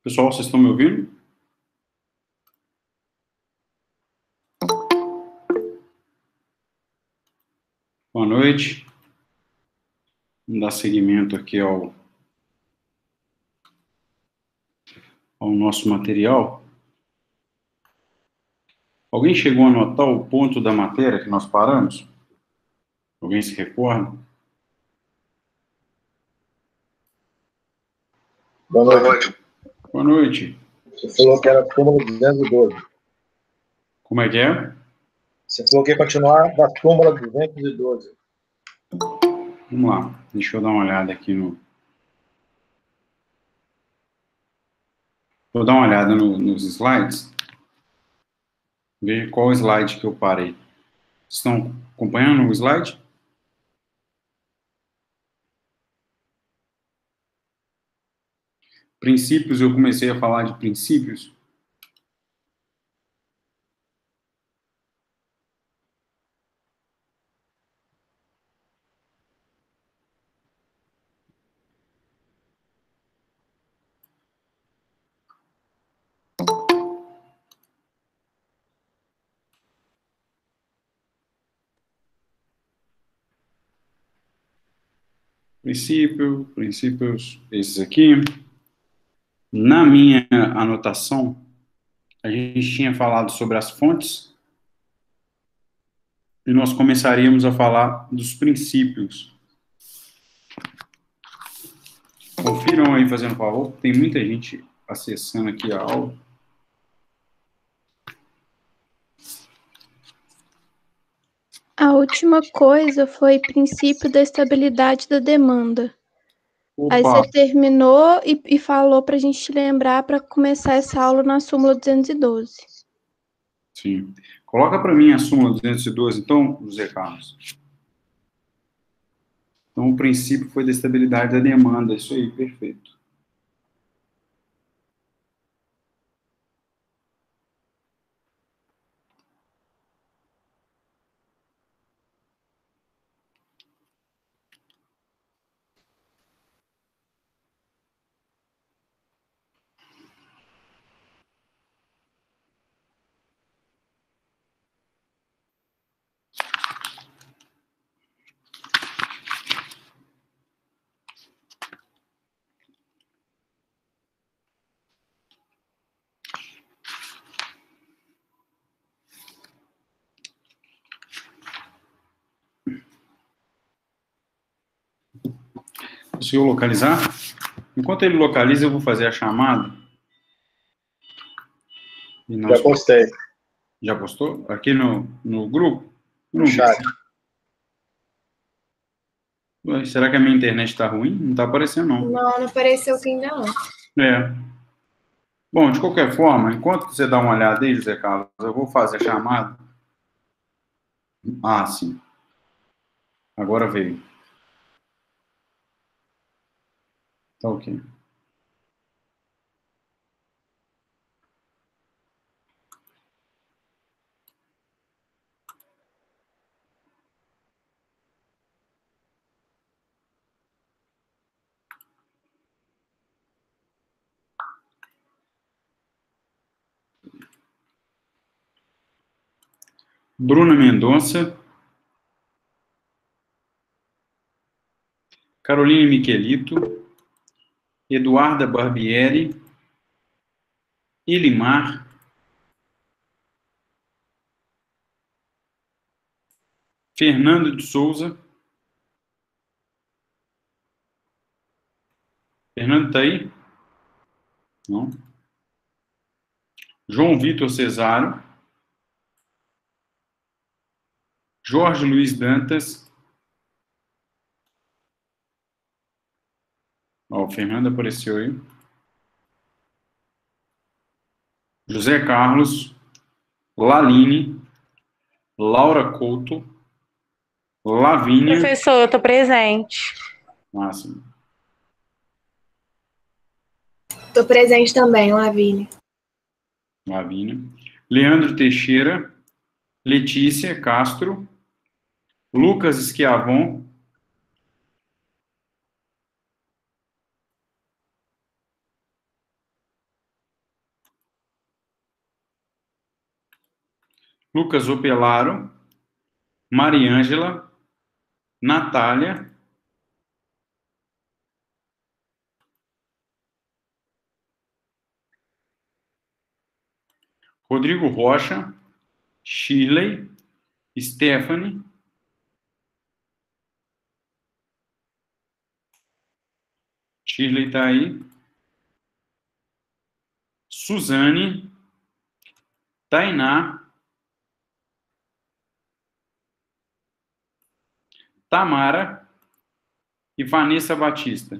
Pessoal, vocês estão me ouvindo? Boa noite. Vamos dar seguimento aqui ao nosso material. Alguém chegou a anotar o ponto da matéria que nós paramos? Alguém se recorda? Boa noite. Boa noite. Você falou que era a súmula 212. Como é que é? Você falou que ia continuar da súmula 212. Vamos lá. Deixa eu dar uma olhada aqui no... Vou dar uma olhada nos slides. Ver qual slide que eu parei. Estão acompanhando o slide? Princípios, eu comecei a falar de princípios. Princípios, esses aqui. Na minha anotação, a gente tinha falado sobre as fontes e nós começaríamos a falar dos princípios. Confiram aí, fazendo favor, tem muita gente acessando aqui a aula. A última coisa foi princípio da estabilidade da demanda. Opa. Aí você terminou e falou para a gente lembrar para começar essa aula na súmula 212. Sim. Coloca para mim a súmula 212, então, José Carlos. Então, o princípio foi da estabilidade da demanda. Isso aí, perfeito. Conseguiu localizar? Enquanto ele localiza, eu vou fazer a chamada. E nós... Já postei. Já postou? Aqui no grupo? No chat. Ué, será que a minha internet está ruim? Não está aparecendo, não. Não apareceu aqui ainda não. É. Bom, de qualquer forma, enquanto você dá uma olhada aí, José Carlos, eu vou fazer a chamada. Ah, sim. Agora veio. Tá ok. Bruna Mendonça. Caroline Michelito. Eduarda Barbieri. Ilimar. Fernando de Souza. Fernando está aí? Não. João Vitor Cesário. Jorge Luiz Dantas. Ó, o Fernando apareceu aí. José Carlos. Laline. Laura Couto. Lavínia. Professor, eu estou presente. Máximo. Estou presente também, Lavínia. Lavínia. Leandro Teixeira. Letícia Castro. Lucas Schiavon. Lucas Opelaro, Mariângela, Natália, Rodrigo Rocha, Shirley, Stephanie, Shirley está aí, Suzane, Tainá, Tamara e Vanessa Batista.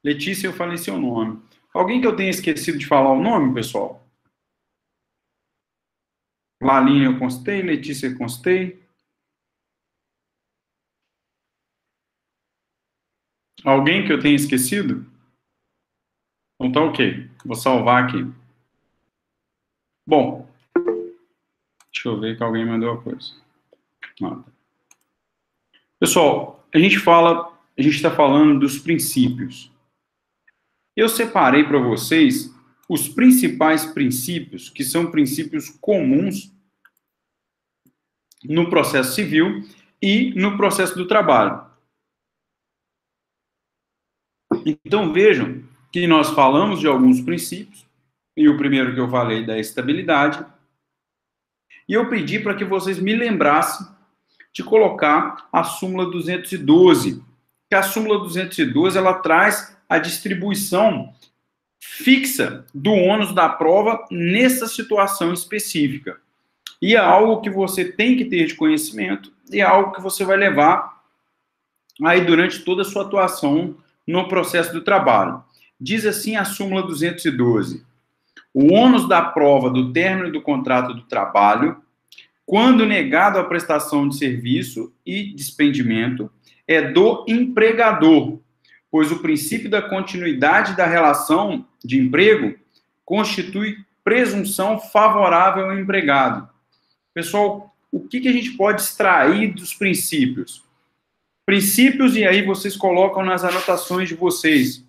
Letícia, eu falei seu nome. Alguém que eu tenha esquecido de falar o nome, pessoal? Laline, eu constei. Letícia, eu constei. Alguém que eu tenha esquecido? Então tá ok. Vou salvar aqui. Bom, deixa eu ver que alguém mandou a coisa. Nada. Pessoal, a gente está falando dos princípios. Eu separei para vocês os principais princípios, que são princípios comuns no processo civil e no processo do trabalho. Então, vejam que nós falamos de alguns princípios, e o primeiro que eu falei da estabilidade, e eu pedi para que vocês me lembrassem de colocar a súmula 212, que a súmula 212, ela traz a distribuição fixa do ônus da prova nessa situação específica. E é algo que você tem que ter de conhecimento, e é algo que você vai levar aí durante toda a sua atuação no processo do trabalho. Diz assim a súmula 212. O ônus da prova do término do contrato do trabalho, quando negado a prestação de serviço e despendimento, é do empregador, pois o princípio da continuidade da relação de emprego constitui presunção favorável ao empregado. Pessoal, o que a gente pode extrair dos princípios? Princípios, e aí vocês colocam nas anotações de vocês.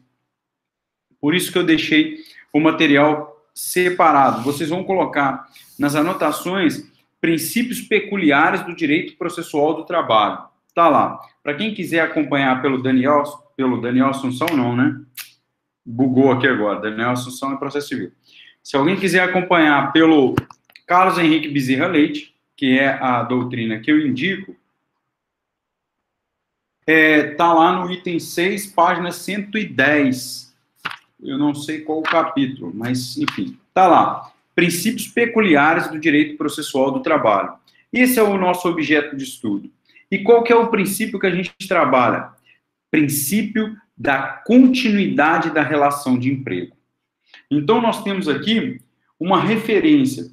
Por isso que eu deixei o material separado. Vocês vão colocar nas anotações princípios peculiares do direito processual do trabalho. Tá lá. Para quem quiser acompanhar pelo Daniel Assunção, não, né? Bugou aqui agora. Daniel Assunção é processo civil. Se alguém quiser acompanhar pelo Carlos Henrique Bezerra Leite, que é a doutrina que eu indico, tá lá no item 6, página 110. Eu não sei qual o capítulo, mas, enfim, tá lá. Princípios peculiares do direito processual do trabalho. Esse é o nosso objeto de estudo. E qual que é o princípio que a gente trabalha? Princípio da continuidade da relação de emprego. Então, nós temos aqui uma referência.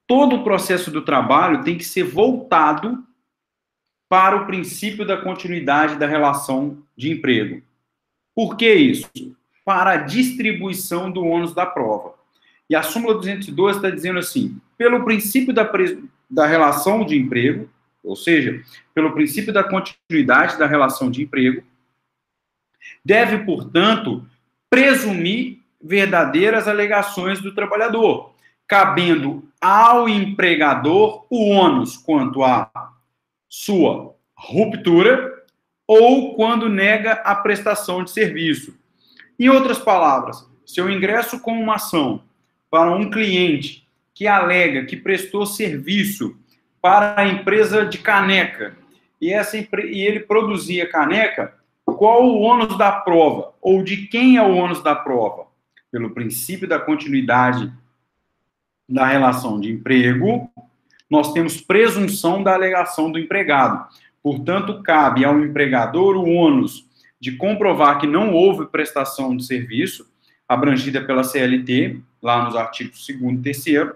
Todo o processo do trabalho tem que ser voltado para o princípio da continuidade da relação de emprego. Por que isso? Para a distribuição do ônus da prova. E a súmula 212 está dizendo assim, pelo princípio da relação de emprego, ou seja, pelo princípio da continuidade da relação de emprego, deve, portanto, presumir verdadeiras alegações do trabalhador, cabendo ao empregador o ônus quanto à sua ruptura ou quando nega a prestação de serviço. Em outras palavras, se eu ingresso com uma ação para um cliente que alega que prestou serviço para a empresa de caneca e ele produzia caneca, qual o ônus da prova? Ou de quem é o ônus da prova? Pelo princípio da continuidade da relação de emprego, nós temos presunção da alegação do empregado. Portanto, cabe ao empregador o ônus de comprovar que não houve prestação de serviço abrangida pela CLT, lá nos artigos 2º e 3º,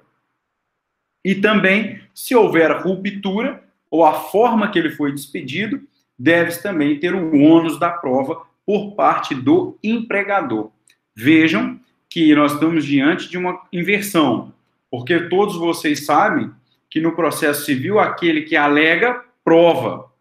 e também, se houver ruptura, ou a forma que ele foi despedido, deve também ter o ônus da prova por parte do empregador. Vejam que nós estamos diante de uma inversão, porque todos vocês sabem que no processo civil, aquele que alega, prova.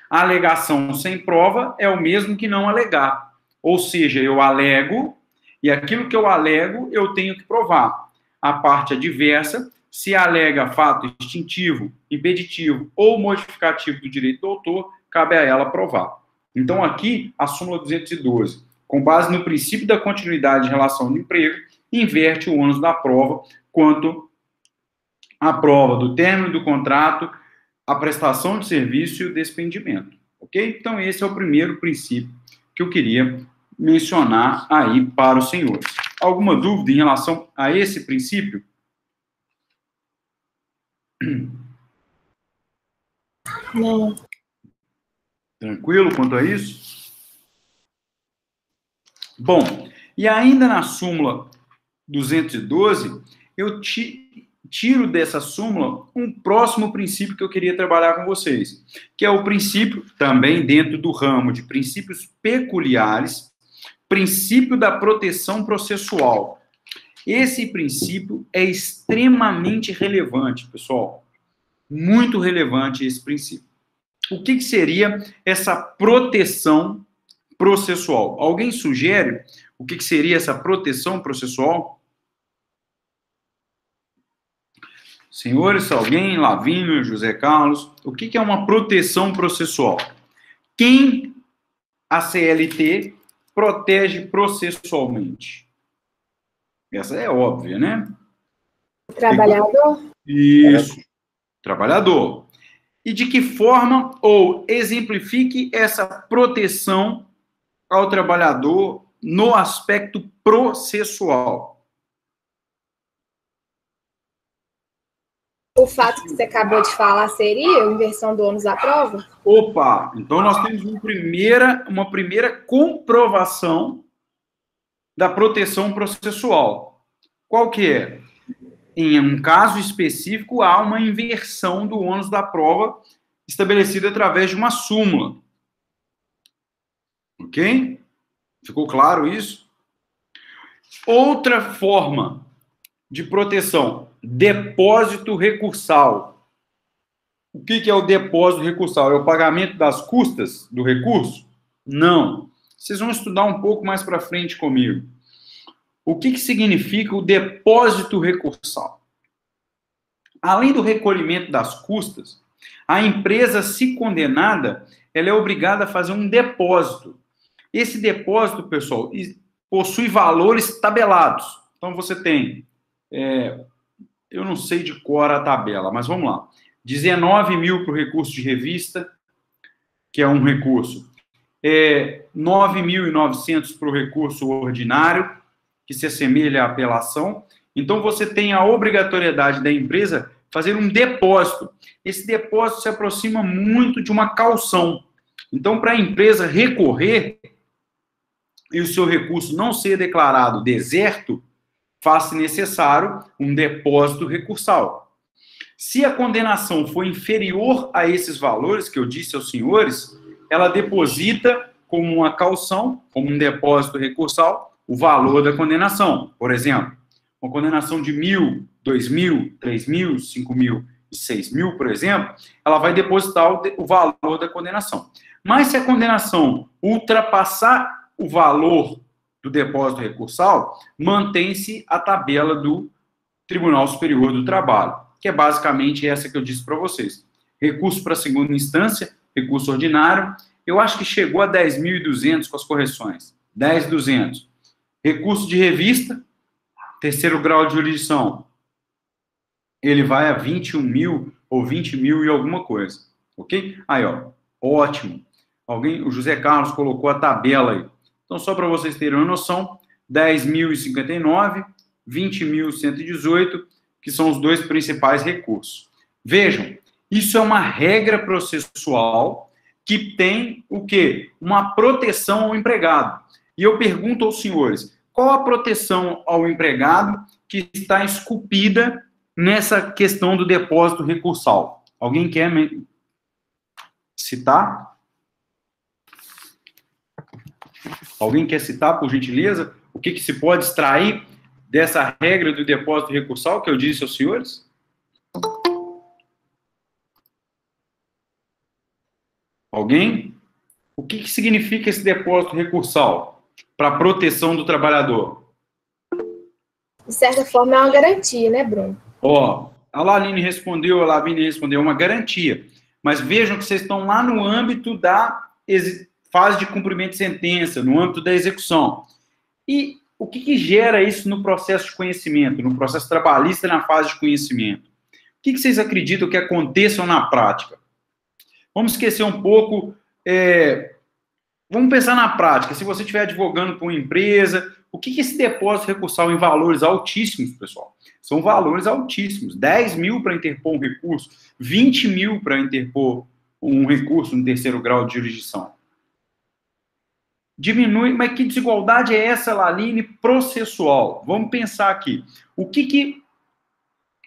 A alegação sem prova é o mesmo que não alegar. Ou seja, eu alego E aquilo que eu alego, eu tenho que provar. A parte adversa, se alega fato extintivo, impeditivo ou modificativo do direito do autor, cabe a ela provar. Então, aqui, a súmula 212, com base no princípio da continuidade de relação de emprego, inverte o ônus da prova quanto à prova do término do contrato, a prestação de serviço e o despendimento. Ok? Então, esse é o primeiro princípio que eu queria mencionar aí para os senhores. Alguma dúvida em relação a esse princípio? Não. Tranquilo quanto a isso? Bom, e ainda na súmula 212, eu tiro dessa súmula um próximo princípio que eu queria trabalhar com vocês, que é o princípio, também dentro do ramo de princípios peculiares, princípio da proteção processual. Esse princípio é extremamente relevante, pessoal. Muito relevante esse princípio. O que seria essa proteção processual? Alguém sugere o que seria essa proteção processual? Senhores, alguém? Lavínia, José Carlos, o que é uma proteção processual? Quem a CLT protege processualmente? Essa é óbvia, né? O trabalhador? Isso. Trabalhador. E de que forma, ou exemplifique essa proteção ao trabalhador no aspecto processual? O fato que você acabou de falar seria a inversão do ônus da prova? Opa! Então nós temos uma primeira comprovação da proteção processual. Qual que é? Em um caso específico, há uma inversão do ônus da prova estabelecida através de uma súmula. Ok? Ficou claro isso? Outra forma de proteção, depósito recursal. O que é o depósito recursal? É o pagamento das custas do recurso? Não. Vocês vão estudar um pouco mais para frente comigo. O que significa o depósito recursal? Além do recolhimento das custas, a empresa, se condenada, ela é obrigada a fazer um depósito. Esse depósito, pessoal, possui valores tabelados. Então, você tem, eu não sei de cor a tabela, mas vamos lá. 19 mil para o recurso de revista, que é um recurso. 9.900 para o recurso ordinário, que se assemelha à apelação. Então, você tem a obrigatoriedade da empresa fazer um depósito. Esse depósito se aproxima muito de uma caução. Então, para a empresa recorrer e o seu recurso não ser declarado deserto, faz-se necessário um depósito recursal. Se a condenação for inferior a esses valores que eu disse aos senhores, ela deposita como uma caução, como um depósito recursal, o valor da condenação. Por exemplo, uma condenação de 1.000, 2.000, 3.000, 5.000 e 6.000, por exemplo, ela vai depositar o valor da condenação. Mas se a condenação ultrapassar o valor do depósito recursal, mantém-se a tabela do Tribunal Superior do Trabalho, que é basicamente essa que eu disse para vocês. Recurso para segunda instância, recurso ordinário, eu acho que chegou a 10.200 com as correções. 10.200. Recurso de revista, terceiro grau de jurisdição, ele vai a 21 mil ou 20 mil e alguma coisa. Ok? Aí, ó, ótimo. O José Carlos colocou a tabela aí. Então, só para vocês terem uma noção, 10.059, 20.118, que são os dois principais recursos. Vejam, isso é uma regra processual que tem o quê? Uma proteção ao empregado. E eu pergunto aos senhores, qual a proteção ao empregado que está esculpida nessa questão do depósito recursal? Alguém quer citar? Alguém quer citar, por gentileza, o que se pode extrair dessa regra do depósito recursal que eu disse aos senhores? Alguém? O que significa esse depósito recursal para a proteção do trabalhador? De certa forma, é uma garantia, né, Bruno? Ó, a Laline respondeu, a Lavínia respondeu, uma garantia. Mas vejam que vocês estão lá no âmbito da fase de cumprimento de sentença, no âmbito da execução. E o que gera isso no processo de conhecimento, no processo trabalhista na fase de conhecimento? O que vocês acreditam que aconteça na prática? Vamos esquecer um pouco, vamos pensar na prática. Se você estiver advogando para uma empresa, o que esse depósito recursal em valores altíssimos, pessoal? São valores altíssimos. 10 mil para interpor um recurso, 20 mil para interpor um recurso no terceiro grau de jurisdição. Diminui, mas que desigualdade é essa, Laline, processual? Vamos pensar aqui. O que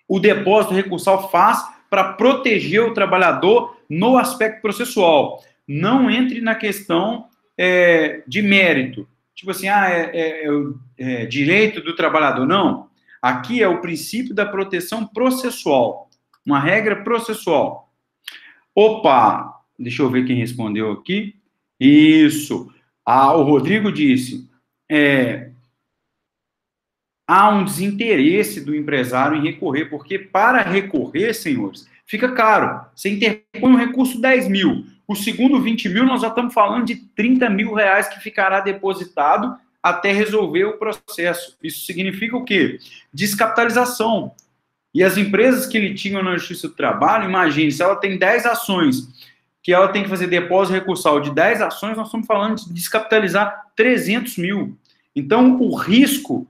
o depósito recursal faz para proteger o trabalhador no aspecto processual? Não entre na questão de mérito. Tipo assim, direito do trabalhador. Não. Aqui é o princípio da proteção processual. Uma regra processual. Opa! Deixa eu ver quem respondeu aqui. Isso. O Rodrigo disse, há um desinteresse do empresário em recorrer, porque para recorrer, senhores, fica caro. Você interpõe um recurso 10 mil, o segundo 20 mil, nós já estamos falando de 30 mil reais que ficará depositado até resolver o processo. Isso significa o quê? Descapitalização. E as empresas que litigam na Justiça do Trabalho, imagine, se ela tem 10 ações, que ela tem que fazer depósito recursal de 10 ações, nós estamos falando de descapitalizar 300 mil. Então, o risco,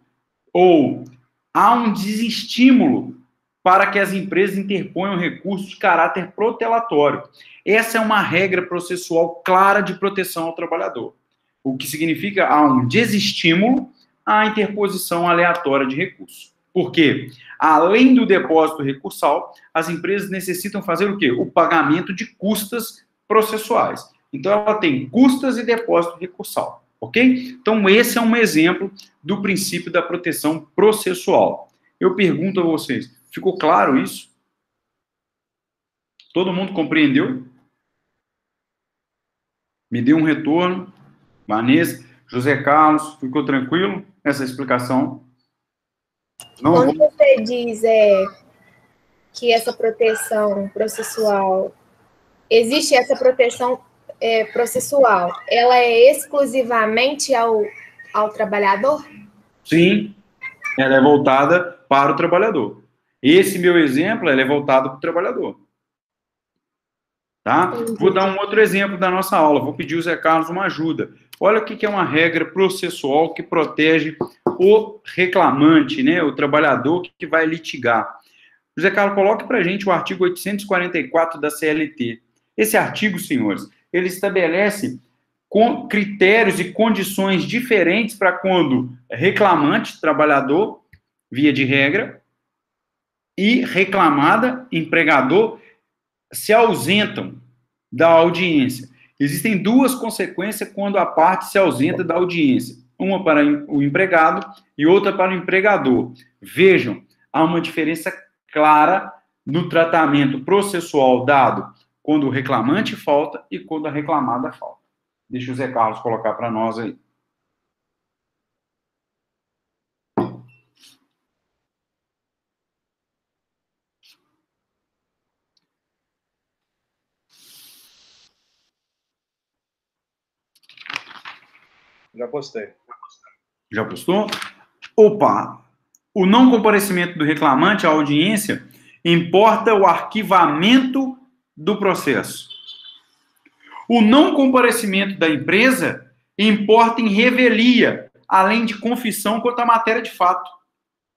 ou há um desestímulo para que as empresas interponham recursos de caráter protelatório. Essa é uma regra processual clara de proteção ao trabalhador. O que significa há um desestímulo à interposição aleatória de recursos. Por quê? Além do depósito recursal, as empresas necessitam fazer o quê? O pagamento de custas processuais. Então, ela tem custas e depósito recursal, ok? Então, esse é um exemplo do princípio da proteção processual. Eu pergunto a vocês, ficou claro isso? Todo mundo compreendeu? Me dê um retorno. Vanessa, José Carlos, ficou tranquilo essa explicação? Não Quando você diz que essa proteção processual, existe essa proteção processual, ela é exclusivamente ao trabalhador? Sim, ela é voltada para o trabalhador. Esse meu exemplo, ela é voltado para o trabalhador. Tá? Vou dar um outro exemplo da nossa aula, vou pedir ao Zé Carlos uma ajuda. Olha o que é uma regra processual que protege o reclamante, né, o trabalhador que vai litigar. José Carlos, coloque para a gente o artigo 844 da CLT. Esse artigo, senhores, ele estabelece critérios e condições diferentes para quando reclamante, trabalhador, via de regra, e reclamada, empregador, se ausentam da audiência. Existem duas consequências quando a parte se ausenta da audiência. Uma para o empregado e outra para o empregador. Vejam, há uma diferença clara no tratamento processual dado quando o reclamante falta e quando a reclamada falta. Deixa o Zé Carlos colocar para nós aí. Já postei. Já postou? Opa! O não comparecimento do reclamante à audiência importa o arquivamento do processo. O não comparecimento da empresa importa em revelia, além de confissão quanto à matéria de fato.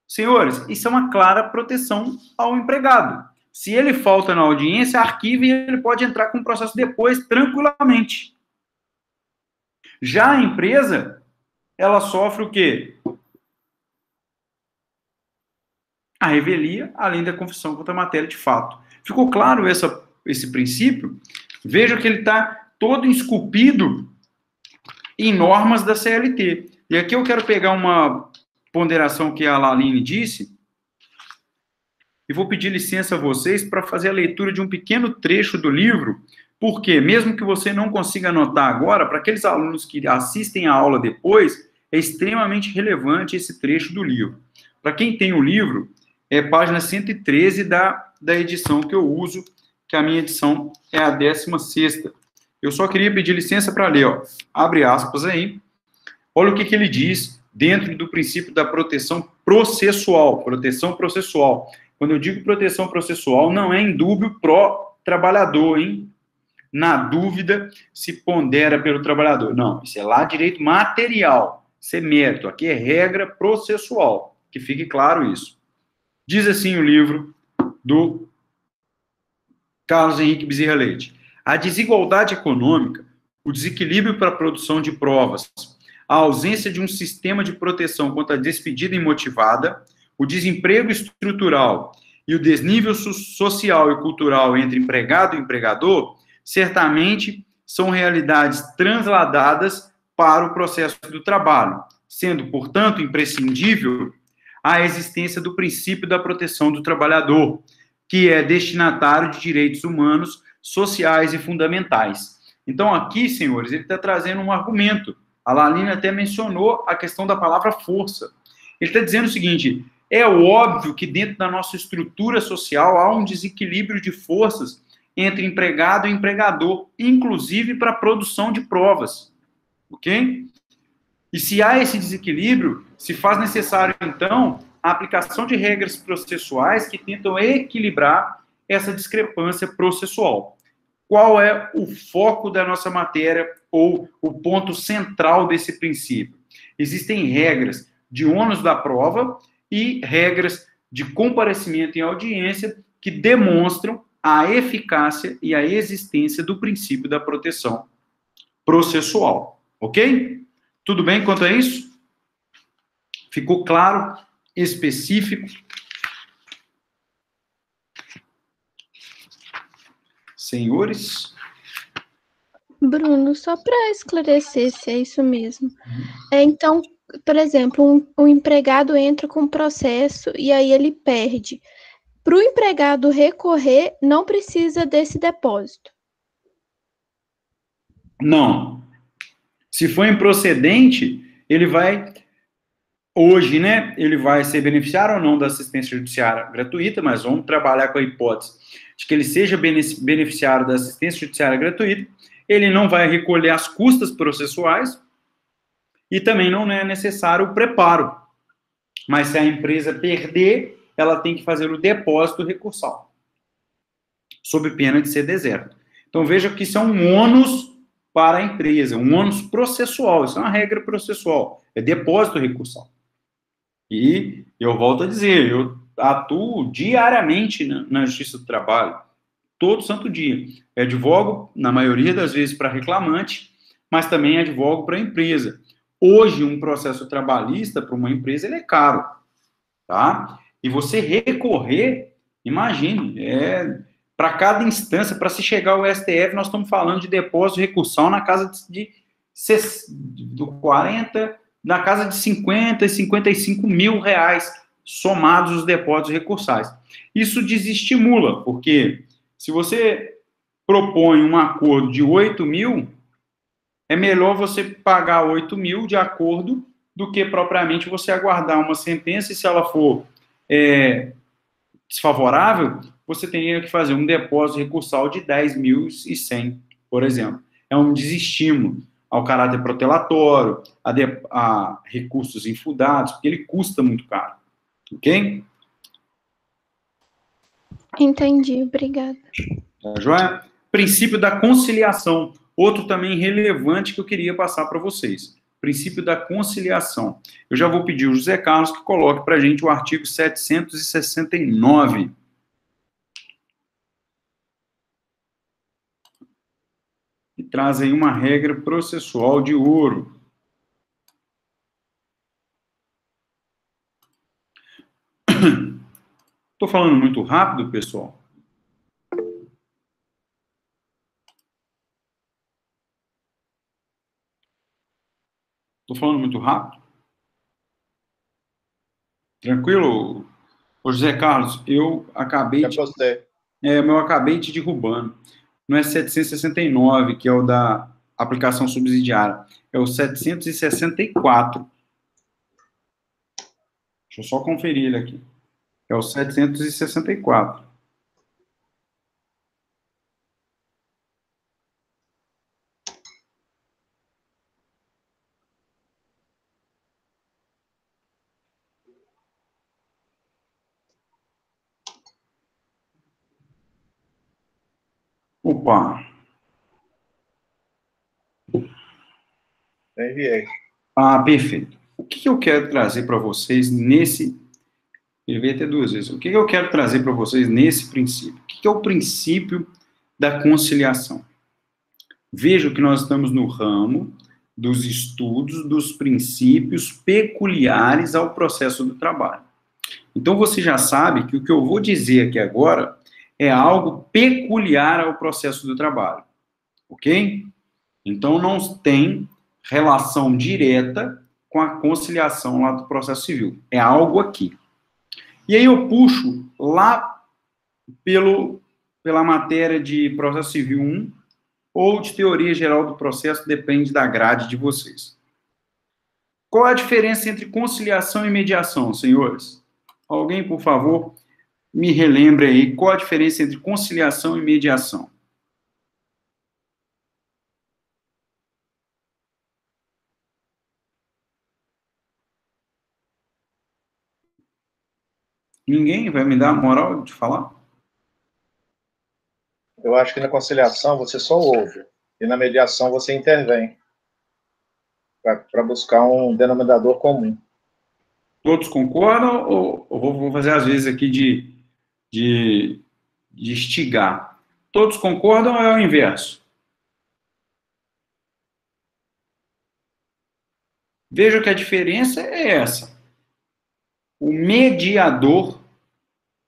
Senhores, isso é uma clara proteção ao empregado. Se ele falta na audiência, arquiva e ele pode entrar com o processo depois, tranquilamente. Já a empresa, ela sofre o quê? A revelia, além da confissão contra a matéria de fato. Ficou claro esse princípio? Veja que ele está todo esculpido em normas da CLT. E aqui eu quero pegar uma ponderação que a Laline disse e vou pedir licença a vocês para fazer a leitura de um pequeno trecho do livro, porque, mesmo que você não consiga anotar agora, para aqueles alunos que assistem a aula depois, é extremamente relevante esse trecho do livro. Para quem tem o livro, é página 113 da edição que eu uso, que a minha edição é a 16ª. Eu só queria pedir licença para ler, ó. Abre aspas aí. Olha o que ele diz dentro do princípio da proteção processual. Proteção processual. Quando eu digo proteção processual, não é indúbio pró-trabalhador, hein? Na dúvida, se pondera pelo trabalhador. Não, isso é lá direito material. Isso é mérito. Aqui é regra processual. Que fique claro isso. Diz assim o livro do Carlos Henrique Bezerra Leite. A desigualdade econômica, o desequilíbrio para a produção de provas, a ausência de um sistema de proteção contra a despedida imotivada, o desemprego estrutural e o desnível social e cultural entre empregado e empregador, certamente são realidades transladadas para o processo do trabalho, sendo, portanto, imprescindível a existência do princípio da proteção do trabalhador, que é destinatário de direitos humanos, sociais e fundamentais. Então, aqui, senhores, ele está trazendo um argumento. A Lalina até mencionou a questão da palavra força. Ele está dizendo o seguinte: é óbvio que dentro da nossa estrutura social há um desequilíbrio de forças entre empregado e empregador, inclusive para a produção de provas. Ok? E se há esse desequilíbrio, se faz necessário, então, a aplicação de regras processuais que tentam equilibrar essa discrepância processual. Qual é o foco da nossa matéria ou o ponto central desse princípio? Existem regras de ônus da prova e regras de comparecimento em audiência que demonstram a eficácia e a existência do princípio da proteção processual. Ok? Tudo bem quanto a isso? Ficou claro? Específico? Senhores? Bruno, só para esclarecer se é isso mesmo. Então, por exemplo, um empregado entra com um processo e aí ele perde. Para o empregado recorrer, não precisa desse depósito. Não. Se for improcedente, ele vai... Hoje, né, ele vai ser beneficiário ou não da assistência judiciária gratuita, mas vamos trabalhar com a hipótese de que ele seja beneficiário da assistência judiciária gratuita, ele não vai recolher as custas processuais e também não é necessário o preparo. Mas se a empresa perder, ela tem que fazer o depósito recursal, sob pena de ser deserto. Então, veja que isso é um ônus para a empresa, um ônus processual, isso é uma regra processual, é depósito recursal. E eu volto a dizer, eu atuo diariamente na Justiça do Trabalho, todo santo dia. Eu advogo, na maioria das vezes, para reclamante, mas também advogo para a empresa. Hoje, um processo trabalhista para uma empresa, ele é caro, tá? E você recorrer, imagine, para cada instância, para se chegar ao STF, nós estamos falando de depósito recursal na casa de 40, na casa de 50 e 55 mil reais, somados os depósitos recursais. Isso desestimula, porque se você propõe um acordo de 8 mil, é melhor você pagar 8 mil de acordo do que propriamente você aguardar uma sentença, e se ela for desfavorável, você teria que fazer um depósito recursal de 10.100, por exemplo. É um desestímulo ao caráter protelatório, a recursos infundados, porque ele custa muito caro. Ok? Entendi, obrigada. Tá, joia? Princípio da conciliação. Outro também relevante que eu queria passar para vocês. Princípio da conciliação. Eu já vou pedir ao José Carlos que coloque para a gente o artigo 769. E traz aí uma regra processual de ouro. Estou falando muito rápido, pessoal? Estou falando muito rápido? Tranquilo? Ô José Carlos, eu acabei eu acabei te derrubando. Não é 769, que é o da aplicação subsidiária. É o 764. Deixa Deixa eu só conferir ele aqui. É o 764. Opa! Eu enviei. Ah, perfeito. O que eu quero trazer para vocês nesse... Eu veio até duas vezes. O que eu quero trazer para vocês nesse princípio? O que é o princípio da conciliação? Veja que nós estamos no ramo dos estudos dos princípios peculiares ao processo do trabalho. Então, você já sabe que o que eu vou dizer aqui agora é algo peculiar ao processo do trabalho, ok? Então, não tem relação direta com a conciliação lá do processo civil. É algo aqui. E aí eu puxo lá pela matéria de processo civil 1 ou de teoria geral do processo, depende da grade de vocês. Qual é a diferença entre conciliação e mediação, senhores? Alguém, por favor, me relembre aí qual a diferença entre conciliação e mediação. Ninguém vai me dar a moral de falar? Eu acho que na conciliação você só ouve, e na mediação você intervém, para buscar um denominador comum. Todos concordam ou vou fazer às vezes aqui de instigar? Todos concordam ou é o inverso? Veja que a diferença é essa. O mediador,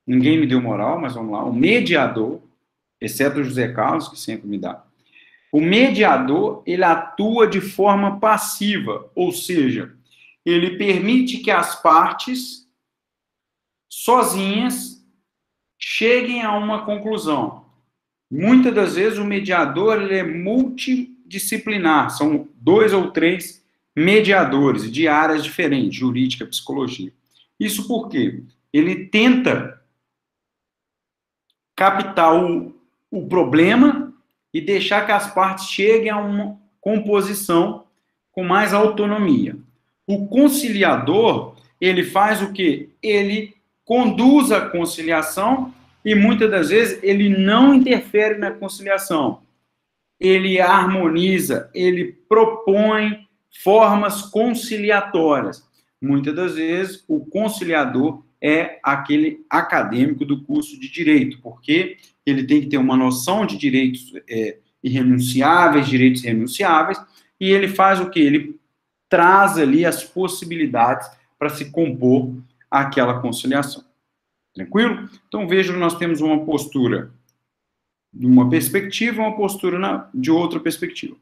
ninguém me deu moral, mas vamos lá, o mediador, exceto o José Carlos, que sempre me dá, o mediador, ele atua de forma passiva, ou seja, ele permite que as partes, sozinhas, cheguem a uma conclusão. Muitas das vezes o mediador ele é multidisciplinar, são 2 ou 3 mediadores de áreas diferentes, jurídica, psicologia. Isso porque ele tenta captar o problema e deixar que as partes cheguem a uma composição com mais autonomia. O conciliador, ele faz o quê? Ele conduz a conciliação e muitas das vezes ele não interfere na conciliação. Ele harmoniza, ele propõe formas conciliatórias. Muitas das vezes, o conciliador é aquele acadêmico do curso de direito, porque ele tem que ter uma noção de direitos irrenunciáveis, direitos renunciáveis, e ele faz o quê? Ele traz ali as possibilidades para se compor aquela conciliação. Tranquilo? Então, veja que nós temos uma postura de uma perspectiva, uma postura de outra perspectiva.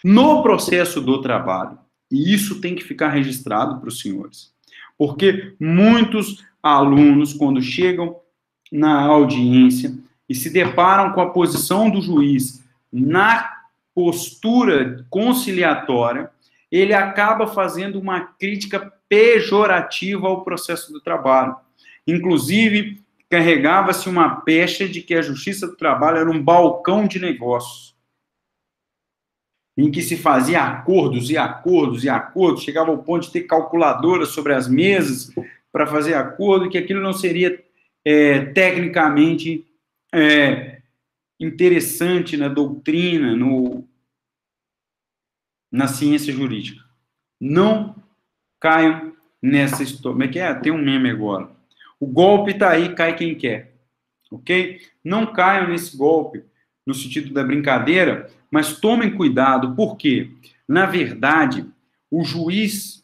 No processo do trabalho, e isso tem que ficar registrado para os senhores, porque muitos alunos, quando chegam na audiência e se deparam com a posição do juiz na postura conciliatória, ele acaba fazendo uma crítica pejorativa ao processo do trabalho. Inclusive, carregava-se uma pecha de que a Justiça do Trabalho era um balcão de negócios, em que se fazia acordos e acordos e acordos, chegava ao ponto de ter calculadoras sobre as mesas para fazer acordo, que aquilo não seria tecnicamente interessante na doutrina, na ciência jurídica. Não caiam nessa história. Como é que é? Tem um meme agora. O golpe está aí, cai quem quer. Ok? Não caiam nesse golpe, no sentido da brincadeira, mas tomem cuidado, porque, na verdade, o juiz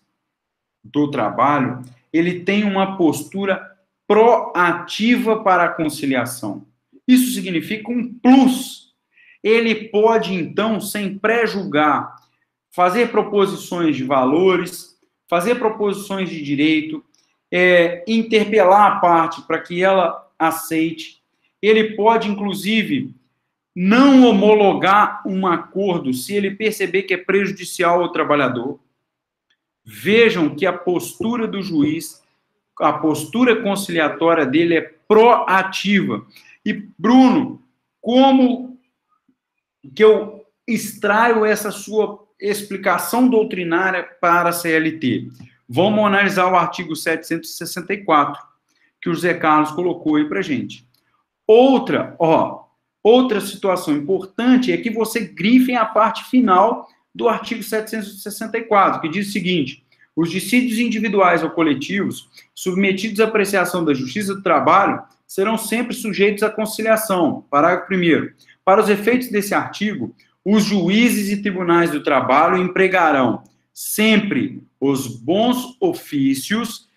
do trabalho, ele tem uma postura proativa para a conciliação. Isso significa um plus. Ele pode, então, sem pré-julgar, fazer proposições de valores, fazer proposições de direito, interpelar a parte para que ela aceite. Ele pode, inclusive, não homologar um acordo se ele perceber que é prejudicial ao trabalhador. Vejam que a postura do juiz a postura conciliatória dele é proativa. E, Bruno, como que eu extraio essa sua explicação doutrinária para a CLT? Vamos analisar o artigo 764, que o José Carlos colocou aí para gente. Outra situação importante é que você grife a parte final do artigo 764, que diz o seguinte: os dissídios individuais ou coletivos submetidos à apreciação da Justiça do Trabalho serão sempre sujeitos à conciliação. Parágrafo 1º. Para os efeitos desse artigo, os juízes e tribunais do trabalho empregarão sempre os bons ofícios,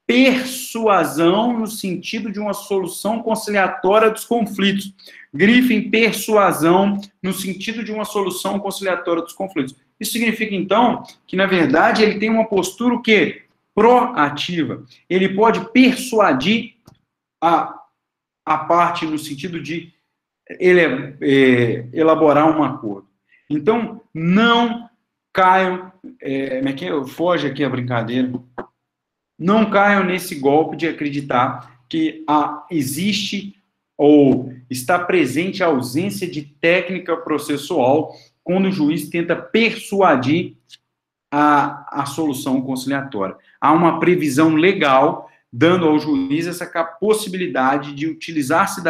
persuasão no sentido de uma solução conciliatória dos conflitos. Grifem persuasão no sentido de uma solução conciliatória dos conflitos. Isso significa, então, que, na verdade, ele tem uma postura o quê? Proativa. Ele pode persuadir a parte no sentido de elaborar um acordo. Então, não caiam, foge aqui a brincadeira, não caiam nesse golpe de acreditar que existe ou está presente a ausência de técnica processual quando o juiz tenta persuadir a solução conciliatória. Há uma previsão legal dando ao juiz essa possibilidade de utilizar-se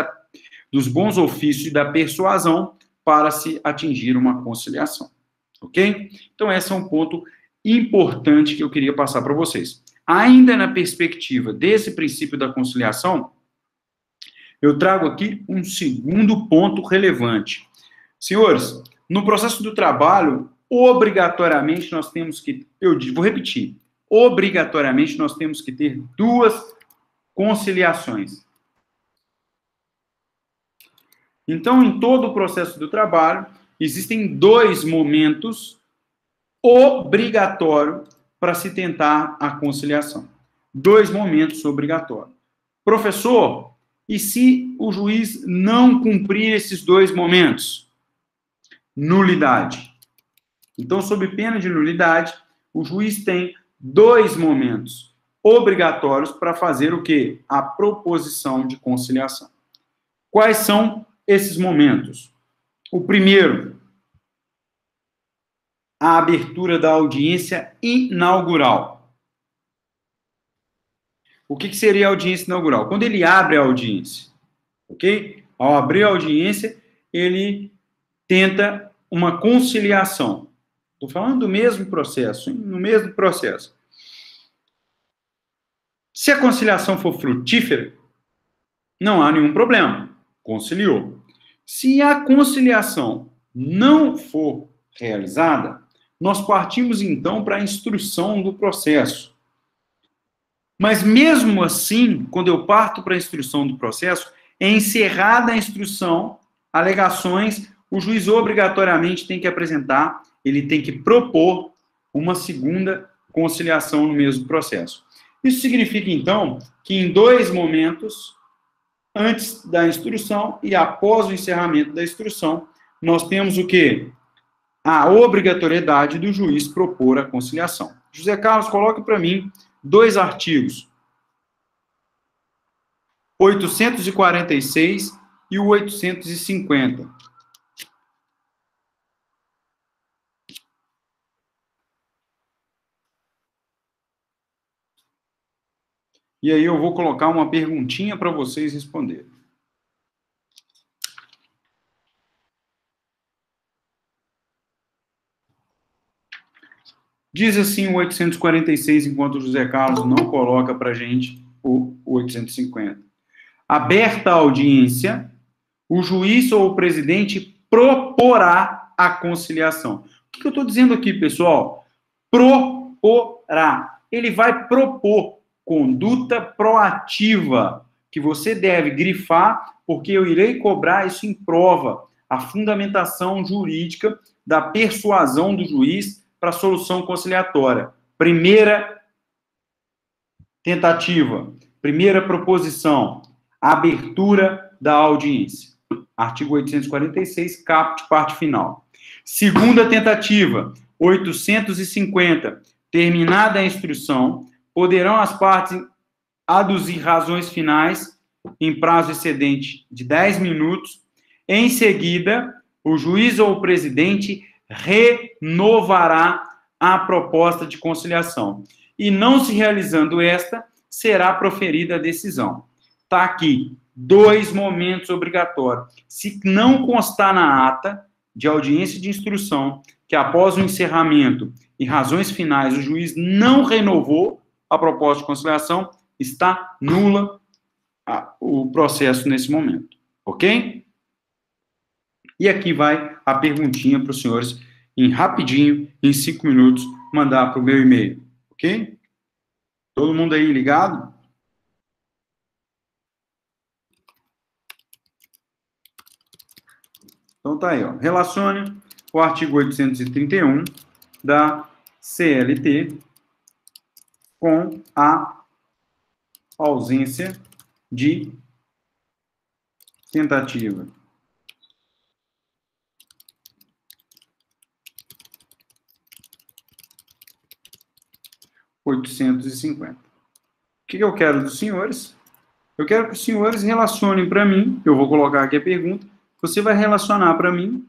dos bons ofícios e da persuasão para se atingir uma conciliação. Ok? Então, esse é um ponto importante que eu queria passar para vocês. Ainda na perspectiva desse princípio da conciliação, eu trago aqui um segundo ponto relevante. Senhores, no processo do trabalho, obrigatoriamente nós temos que, vou repetir, obrigatoriamente nós temos que ter duas conciliações. Então, em todo o processo do trabalho, existem dois momentos obrigatórios para se tentar a conciliação. Dois momentos obrigatórios. Professor, e se o juiz não cumprir esses dois momentos? Nulidade. Então, sob pena de nulidade, o juiz tem dois momentos obrigatórios para fazer o quê? A proposição de conciliação. Quais são esses momentos? O primeiro, a abertura da audiência inaugural. O que seria a audiência inaugural? Quando ele abre a audiência, ok? Ao abrir a audiência, ele tenta uma conciliação. Estou falando do mesmo processo, hein? No mesmo processo. Se a conciliação for frutífera, não há nenhum problema. Conciliou. Se a conciliação não for realizada, nós partimos, então, para a instrução do processo. Mas, mesmo assim, quando eu parto para a instrução do processo, é encerrada a instrução, alegações, o juiz obrigatoriamente tem que apresentar, ele tem que propor uma segunda conciliação no mesmo processo. Isso significa, então, que em dois momentos, antes da instrução e após o encerramento da instrução, nós temos o quê? A obrigatoriedade do juiz propor a conciliação. José Carlos, coloque para mim dois artigos, 846 e o 850. E aí eu vou colocar uma perguntinha para vocês responderem. Diz assim o 846, enquanto o José Carlos não coloca para a gente o 850. Aberta a audiência, o juiz ou o presidente proporá a conciliação. O que eu estou dizendo aqui, pessoal? Proporá. Ele vai propor conduta proativa, que você deve grifar, porque eu irei cobrar isso em prova, a fundamentação jurídica da persuasão do juiz para a solução conciliatória. Primeira tentativa, primeira proposição, abertura da audiência. Artigo 846, caput, parte final. Segunda tentativa, 850, terminada a instrução, poderão as partes aduzir razões finais em prazo excedente de 10 minutos. Em seguida, o juiz ou o presidente renovará a proposta de conciliação. E não se realizando esta, será proferida a decisão. Está aqui, 2 momentos obrigatórios. Se não constar na ata de audiência de instrução que após o encerramento e razões finais o juiz não renovou a proposta de conciliação, está nula o processo nesse momento. Ok? E aqui vai a perguntinha para os senhores, em rapidinho, em 5 minutos, mandar para o meu e-mail. Ok? Todo mundo aí ligado? Então tá aí, ó. Relacione o artigo 831 da CLT com a ausência de tentativa. R$850. O que eu quero dos senhores? Eu quero que os senhores relacionem para mim, eu vou colocar aqui a pergunta, você vai relacionar para mim,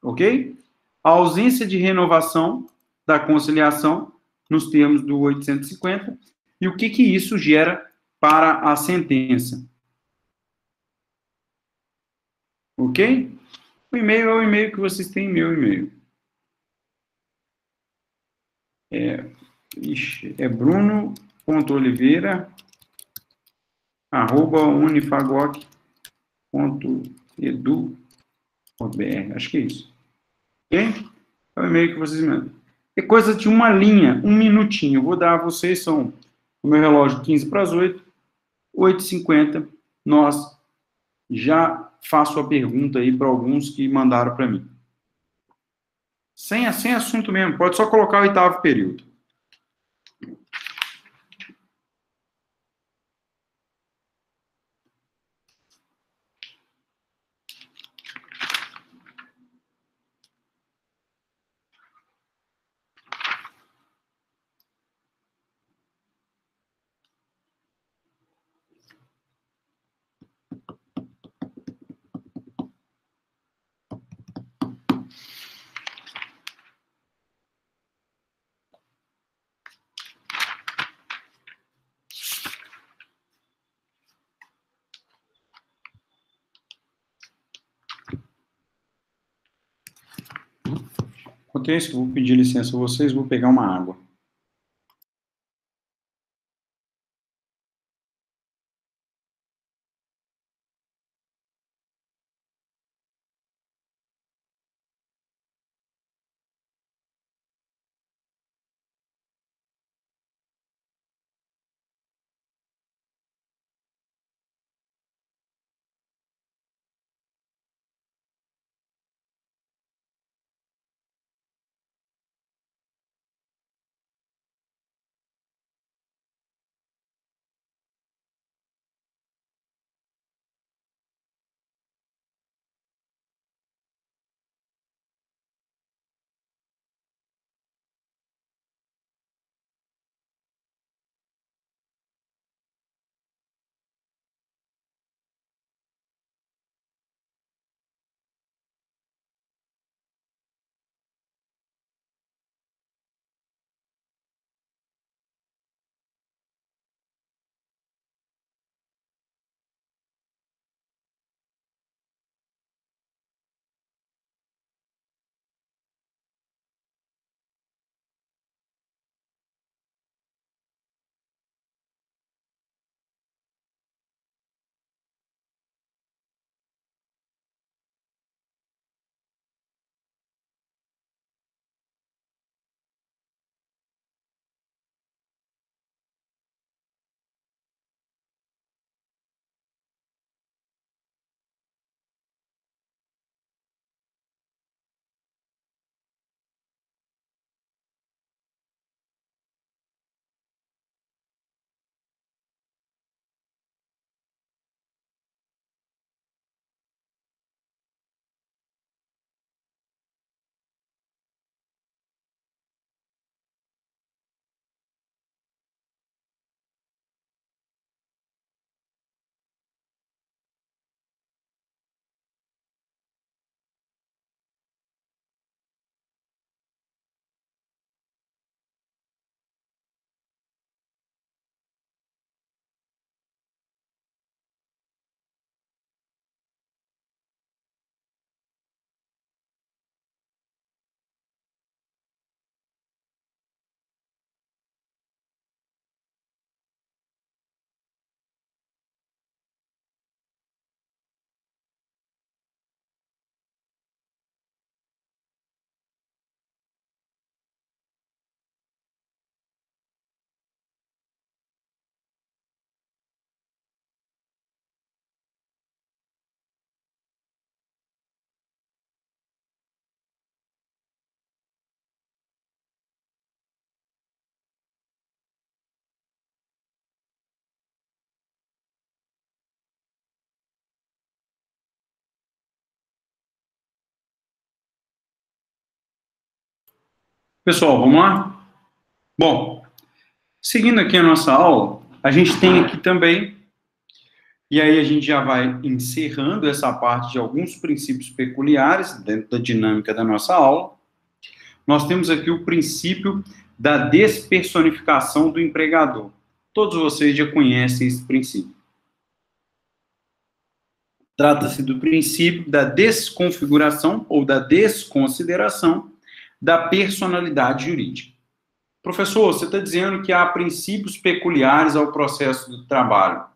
ok? A ausência de renovação da conciliação nos termos do 850 e o que isso gera para a sentença. Ok? O e-mail é o e-mail que vocês têm, meu e-mail. É bruno.oliveira@unifagoc.edu.br. Acho que é isso. Ok? É o e-mail que vocês mandam. É coisa de uma linha, 1 minutinho. Eu vou dar a vocês, são o meu relógio 15 para as 8, 8h50. Nós já faço a pergunta aí para alguns que mandaram para mim. Sem assunto mesmo, pode só colocar o 8º período. Enquanto isso, eu vou pedir licença a vocês, vou pegar uma água. Pessoal, vamos lá? Bom, seguindo aqui a nossa aula, a gente tem aqui também, e aí a gente já vai encerrando essa parte de alguns princípios peculiares dentro da dinâmica da nossa aula. Nós temos aqui o princípio da despersonificação do empregador. Todos vocês já conhecem esse princípio. Trata-se do princípio da desconfiguração ou da desconsideração da personalidade jurídica. Professor, você está dizendo que há princípios peculiares ao processo do trabalho.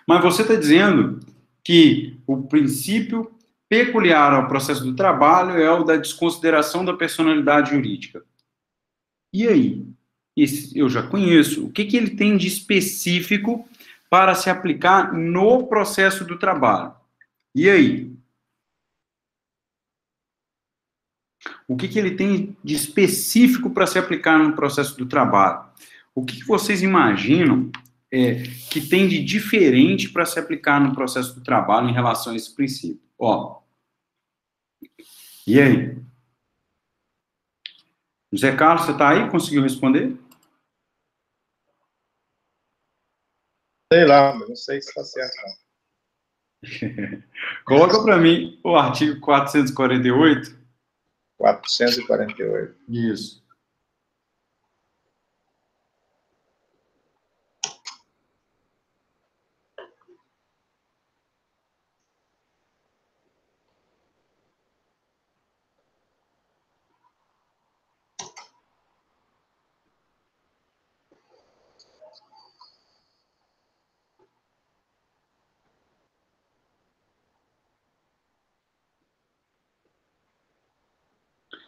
Mas você está dizendo que o princípio peculiar ao processo do trabalho é o da desconsideração da personalidade jurídica. E aí? Esse eu já conheço. O que ele tem de específico para se aplicar no processo do trabalho? E aí? O que ele tem de específico para se aplicar no processo do trabalho? O que vocês imaginam que tem de diferente para se aplicar no processo do trabalho em relação a esse princípio? Ó. E aí? José Carlos, você está aí? Conseguiu responder? Sei lá, mas não sei se está certo, não. Coloca para mim o artigo 448. 448. Isso.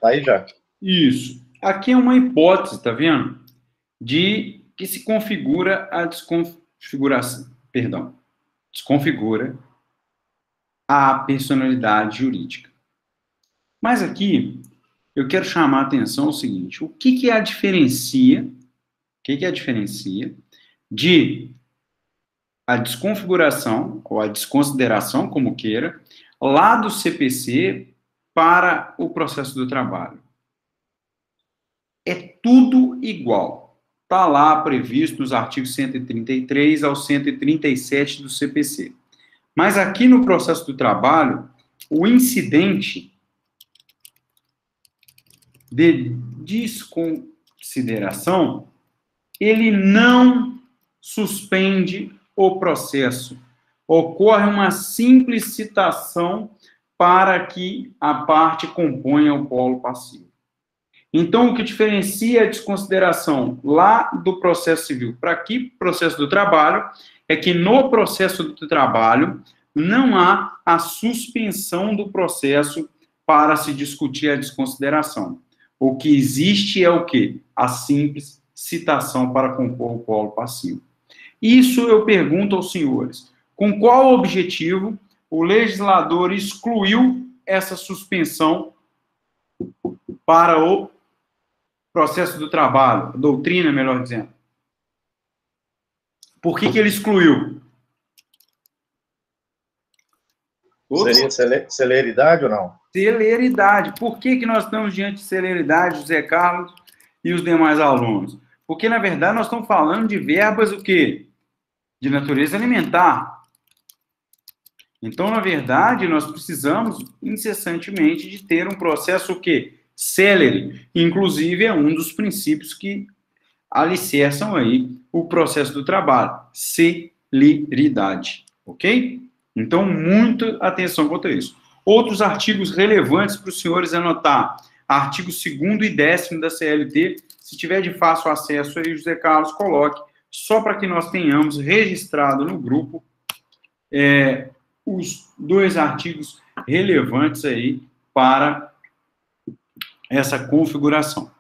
Aí já. Isso. Aqui é uma hipótese, tá vendo? De que se configura a desconfiguração, desconfigura a personalidade jurídica. Mas aqui eu quero chamar a atenção ao seguinte: o que a diferencia? De a desconfiguração ou a desconsideração, como queira, lá do CPC para o processo do trabalho? É tudo igual. Está lá previsto nos artigos 133 ao 137 do CPC. Mas aqui no processo do trabalho, o incidente de desconsideração, ele não suspende o processo. Ocorre uma simples citação para que a parte componha o polo passivo. Então, o que diferencia a desconsideração lá do processo civil para aqui, processo do trabalho, é que no processo do trabalho não há a suspensão do processo para se discutir a desconsideração. O que existe é o quê? A simples citação para compor o polo passivo. Isso eu pergunto aos senhores. Com qual objetivo o legislador excluiu essa suspensão para o processo do trabalho, doutrina, melhor dizendo? Por que ele excluiu? Seria celeridade ou não? Celeridade. Por que nós estamos diante de celeridade, José Carlos e os demais alunos? Porque, na verdade, nós estamos falando de verbas o quê? De natureza alimentar. Então, na verdade, nós precisamos incessantemente de ter um processo o quê? Célere. Inclusive, é um dos princípios que alicerçam aí o processo do trabalho. Celeridade. Ok? Então, muita atenção quanto a isso. Outros artigos relevantes para os senhores anotar. Artigo 2º e 10º da CLT. Se tiver de fácil acesso aí, José Carlos, coloque, só para que nós tenhamos registrado no grupo os 2 artigos relevantes aí para essa configuração.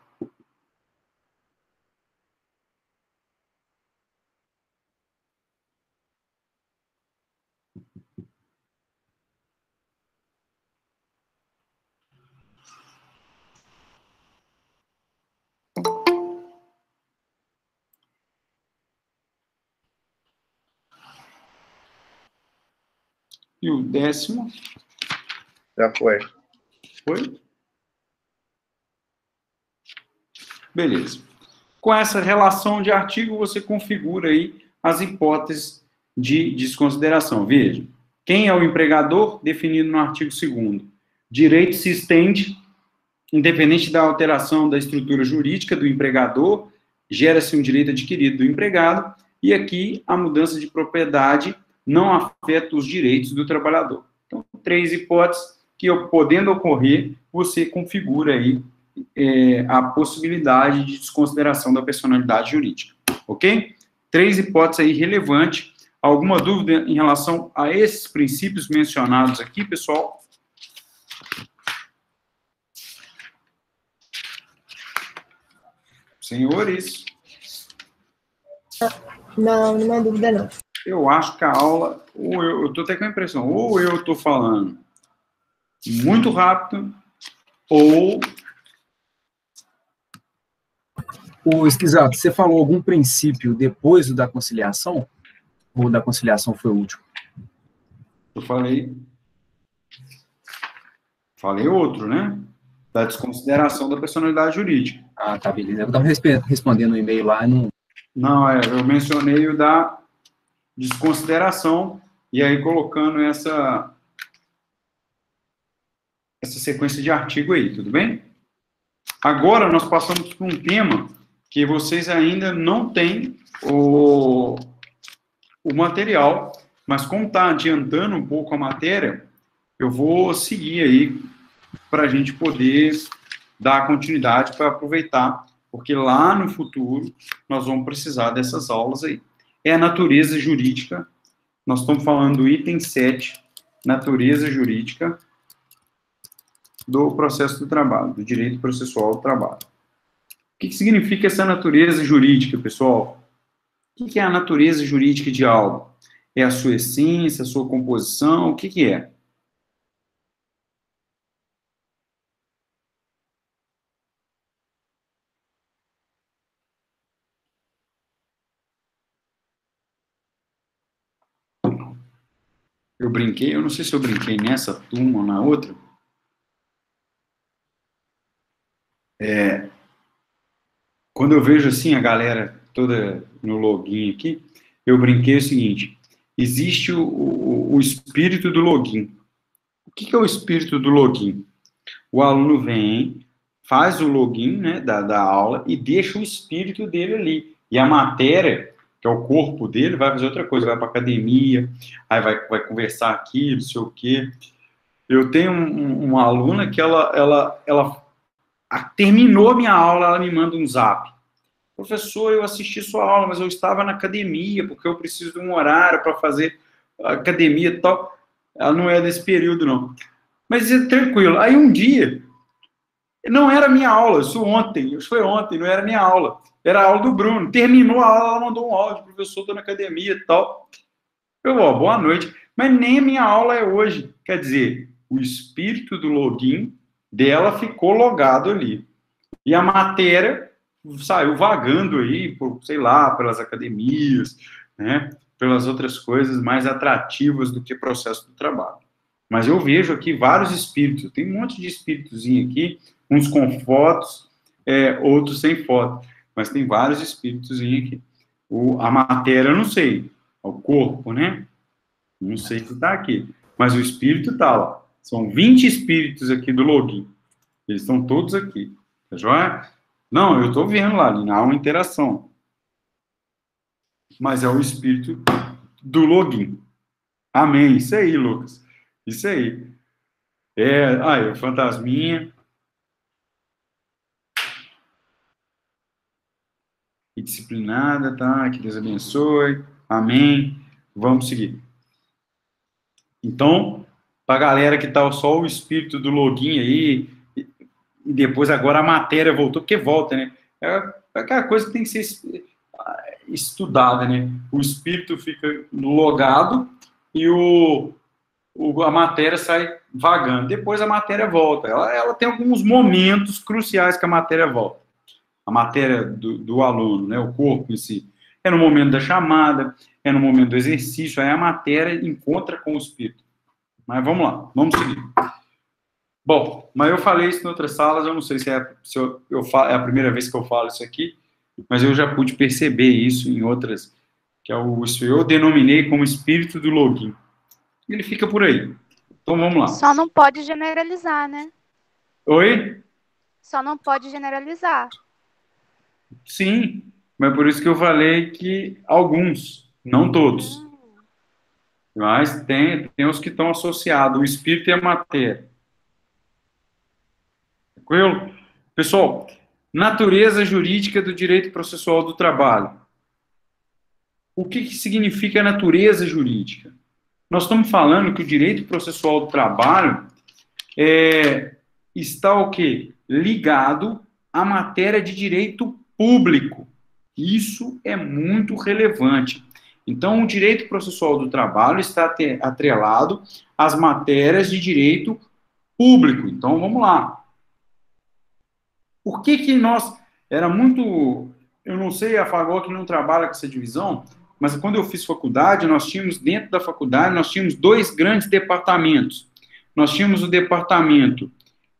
E o 10º? Já foi. Foi? Beleza. Com essa relação de artigo, você configura aí as hipóteses de desconsideração. Veja, quem é o empregador, definido no artigo 2º. Direito se estende, independente da alteração da estrutura jurídica do empregador, gera-se um direito adquirido do empregado, e aqui a mudança de propriedade não afeta os direitos do trabalhador. Então, 3 hipóteses que, podendo ocorrer, você configura aí a possibilidade de desconsideração da personalidade jurídica, ok? 3 hipóteses aí relevantes. Alguma dúvida em relação a esses princípios mencionados aqui, pessoal? Senhores? Não, não há dúvida, não. Eu acho que a aula, ou eu estou até com a impressão, ou eu estou falando muito rápido, ou... O Esquisato, você falou algum princípio depois do da conciliação? Ou da conciliação foi o último? Eu falei outro, né? Da desconsideração da personalidade jurídica. Ah, tá, beleza. Eu estava respondendo o e-mail lá e não... Não, eu mencionei o da desconsideração, e aí colocando essa sequência de artigo aí, tudo bem? Agora nós passamos por um tema que vocês ainda não têm o material, mas como está adiantando um pouco a matéria, eu vou seguir aí para a gente poder dar continuidade para aproveitar, porque lá no futuro nós vamos precisar dessas aulas aí. É a natureza jurídica, nós estamos falando do item 7, natureza jurídica do processo do trabalho, do direito processual do trabalho. O que significa essa natureza jurídica, pessoal? O que é a natureza jurídica de algo? É a sua essência, a sua composição? O que é? Eu brinquei, eu não sei se eu brinquei nessa turma ou na outra. Quando eu vejo assim a galera toda no login aqui, eu brinquei o seguinte: existe o espírito do login. O que é o espírito do login? O aluno vem, faz o login, né, da aula e deixa o espírito dele ali. E a matéria, que é o corpo dele, vai fazer outra coisa, vai para academia, aí vai conversar aqui, não sei o quê. Eu tenho uma aluna que ela terminou a minha aula, ela me manda um zap. Professor, eu assisti sua aula, mas eu estava na academia, porque eu preciso de um horário para fazer academia e tal. Ela não é desse período, não. Mas tranquilo. Aí um dia, não era minha aula, isso foi ontem, não era minha aula. Era a aula do Bruno. Terminou a aula, ela mandou um áudio, professor, estou na academia e tal. Boa noite. Mas nem a minha aula é hoje. Quer dizer, o espírito do login dela ficou logado ali. E a matéria saiu vagando aí, sei lá, pelas academias, né, pelas outras coisas mais atrativas do que processo do trabalho. Mas eu vejo aqui vários espíritos, tem um monte de espíritozinho aqui, uns com fotos, outros sem foto, mas tem vários espíritozinhos aqui. A matéria eu não sei, o corpo, né, não sei se está aqui, mas o espírito está lá. São 20 espíritos aqui do login, eles estão todos aqui, tá joia? Não, eu estou vendo lá, há uma interação. Mas é o espírito do login. Amém. Isso aí, Lucas. Isso aí. O fantasminha. E disciplinada, tá? Que Deus abençoe. Amém. Vamos seguir. Então, para a galera que tá só o espírito do login aí, e depois agora a matéria voltou, porque volta, né? É aquela coisa que tem que ser estudada, né? O espírito fica logado e a matéria sai vagando. Depois a matéria volta. Ela tem alguns momentos cruciais que a matéria volta. A matéria do aluno, né? O corpo em si. É no momento da chamada, é no momento do exercício, aí a matéria encontra com o espírito. Mas vamos lá, vamos seguir. Bom, mas eu falei isso em outras salas, eu não sei se é a primeira vez que eu falo isso aqui, mas eu já pude perceber isso em outras, que é eu denominei como espírito do login. Ele fica por aí. Então vamos lá. Só não pode generalizar, né? Oi? Só não pode generalizar. Sim, mas por isso que eu falei que alguns, não todos. Mas tem os que estão associados, o espírito e a matéria. Tranquilo? Pessoal, natureza jurídica do direito processual do trabalho. O que significa natureza jurídica? Nós estamos falando que o direito processual do trabalho está o quê? Ligado à matéria de direito público. Isso é muito relevante. Então, o direito processual do trabalho está atrelado às matérias de direito público. Então, vamos lá. Por que nós... Era muito... Eu não sei, a Fagó que não trabalha com essa divisão, mas quando eu fiz faculdade, dentro da faculdade, nós tínhamos 2 grandes departamentos. Nós tínhamos o departamento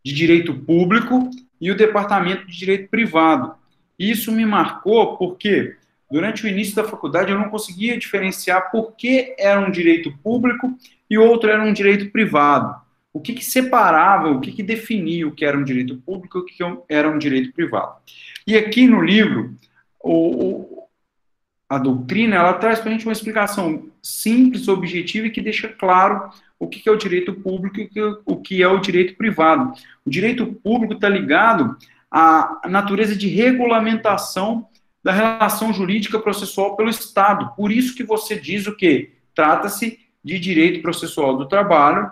de direito público e o departamento de direito privado. Isso me marcou porque, durante o início da faculdade, eu não conseguia diferenciar por que era um direito público e outro era um direito privado. O que separava, o que definia o que era um direito público e o que era um direito privado. E aqui no livro, a doutrina, ela traz para a gente uma explicação simples, objetiva e que deixa claro o que é o direito público e o que é o direito privado. O direito público está ligado à natureza de regulamentação da relação jurídica processual pelo Estado. Por isso que você diz o quê? Trata-se de direito processual do trabalho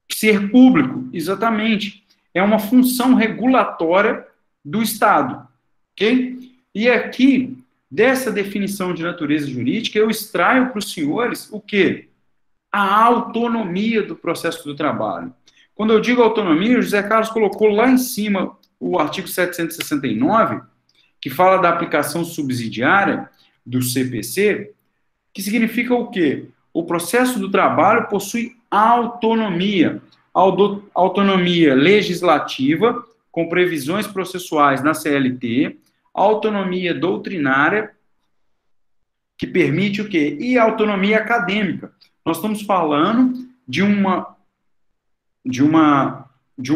ser público, exatamente. É uma função regulatória do Estado, ok? E aqui, dessa definição de natureza jurídica, eu extraio para os senhores o quê? A autonomia do processo do trabalho. Quando eu digo autonomia, o José Carlos colocou lá em cima o artigo 769, que fala da aplicação subsidiária do CPC, que significa o quê? O processo do trabalho possui autonomia. Autonomia legislativa, com previsões processuais na CLT, autonomia doutrinária, que permite o quê? E autonomia acadêmica. Nós estamos falando de um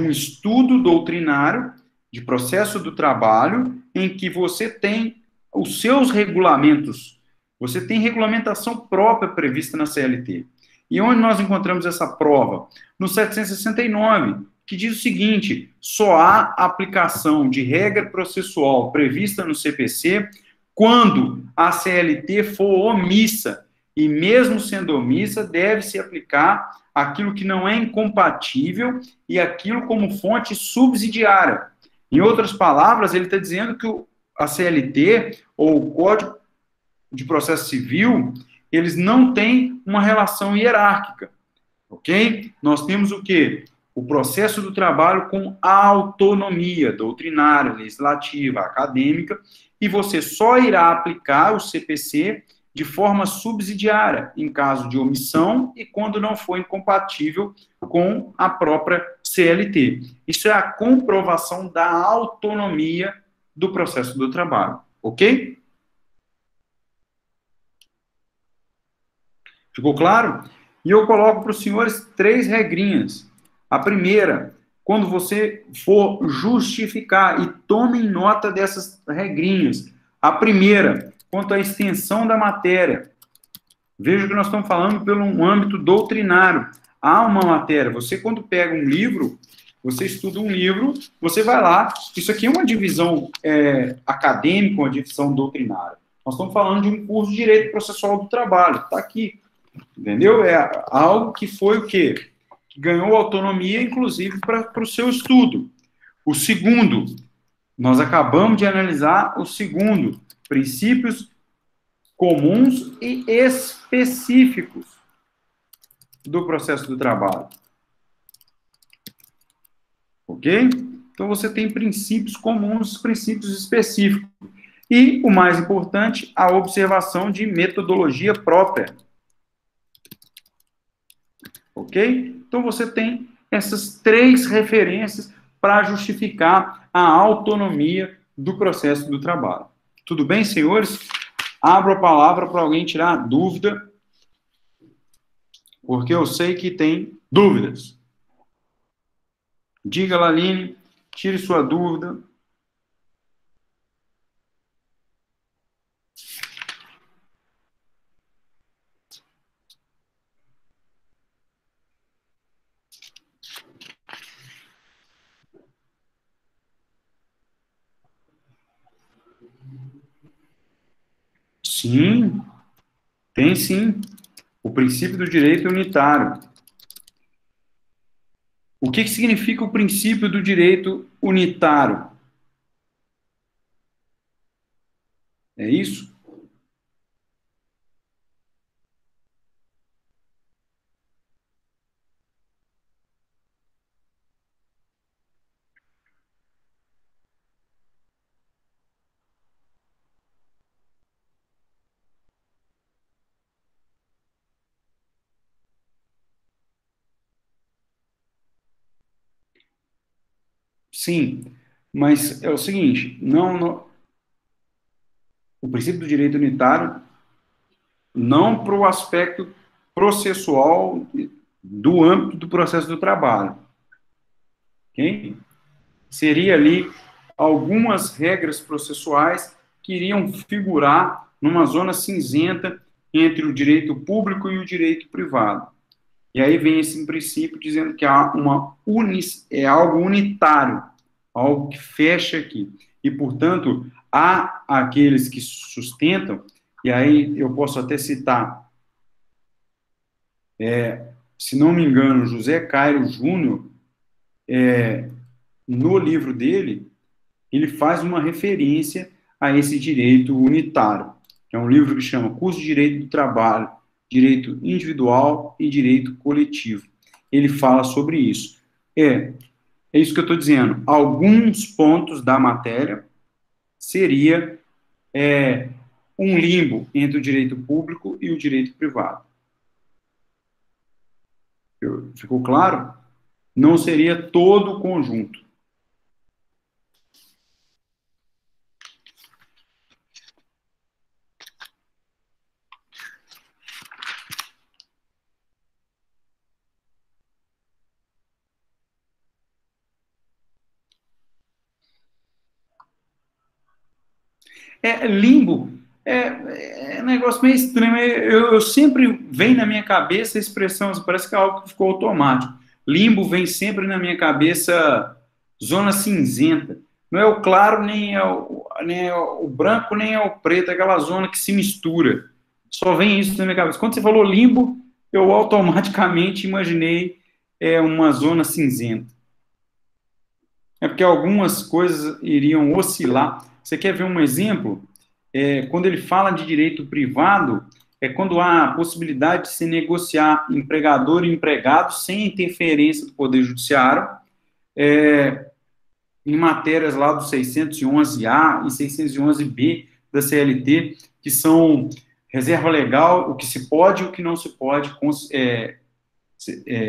estudo doutrinário de processo do trabalho em que você tem os seus regulamentos, você tem regulamentação própria prevista na CLT. E onde nós encontramos essa prova? No 769, que diz o seguinte: só há aplicação de regra processual prevista no CPC quando a CLT for omissa, e mesmo sendo omissa, deve-se aplicar aquilo que não é incompatível e aquilo como fonte subsidiária. Em outras palavras, ele está dizendo que a CLT, ou o Código de Processo Civil, eles não têm uma relação hierárquica, ok? Nós temos o quê? O processo do trabalho com autonomia doutrinária, legislativa, acadêmica, e você só irá aplicar o CPC de forma subsidiária, em caso de omissão e quando não for incompatível com a própria CLT. Isso é a comprovação da autonomia do processo do trabalho, ok? Ficou claro? E eu coloco para os senhores 3 regrinhas. A primeira, quando você for justificar, e tomem nota dessas regrinhas. A primeira, quanto à extensão da matéria. Veja que nós estamos falando pelo âmbito doutrinário. Há uma matéria. Você, quando pega um livro, você estuda um livro, você vai lá. Isso aqui é uma divisão acadêmica, uma divisão doutrinária. Nós estamos falando de um curso de Direito Processual do Trabalho. Está aqui. Entendeu? É algo que foi o quê? Que ganhou autonomia, inclusive, para o seu estudo. O segundo, nós acabamos de analisar o segundo, princípios comuns e específicos do processo do trabalho. Ok? Então, você tem princípios comuns, princípios específicos. E, o mais importante, a observação de metodologia própria. Ok? Então, você tem essas 3 referências para justificar a autonomia do processo do trabalho. Tudo bem, senhores? Abro a palavra para alguém tirar dúvida, porque eu sei que tem dúvidas. Diga, Laline, tire sua dúvida. Sim, tem sim. O princípio do direito unitário. O que significa o princípio do direito unitário? É isso? Sim, mas é o seguinte, o princípio do direito unitário não para o aspecto processual do âmbito do processo do trabalho. Ok? Seria ali algumas regras processuais que iriam figurar numa zona cinzenta entre o direito público e o direito privado. E aí vem esse princípio dizendo que há é algo unitário, algo que fecha aqui. E, portanto, há aqueles que sustentam, e aí eu posso até citar, se não me engano, José Cairo Júnior, no livro dele, ele faz uma referência a esse direito unitário, que é um livro que chama Curso de Direito do Trabalho, Direito Individual e Direito Coletivo. Ele fala sobre isso. É isso que eu estou dizendo. Alguns pontos da matéria seria um limbo entre o direito público e o direito privado. Ficou claro? Não seria todo o conjunto. Limbo é um negócio meio estranho. Eu sempre vem na minha cabeça a expressão, parece que é algo que ficou automático. Limbo vem sempre na minha cabeça zona cinzenta. Não é o claro, nem é o branco, nem é o preto, é aquela zona que se mistura. Só vem isso na minha cabeça. Quando você falou limbo, eu automaticamente imaginei uma zona cinzenta. É porque algumas coisas iriam oscilar. Você quer ver um exemplo? Quando ele fala de direito privado, é quando há a possibilidade de se negociar empregador e empregado sem interferência do Poder Judiciário, em matérias lá do 611-A e 611-B da CLT, que são reserva legal, o que se pode e o que não se pode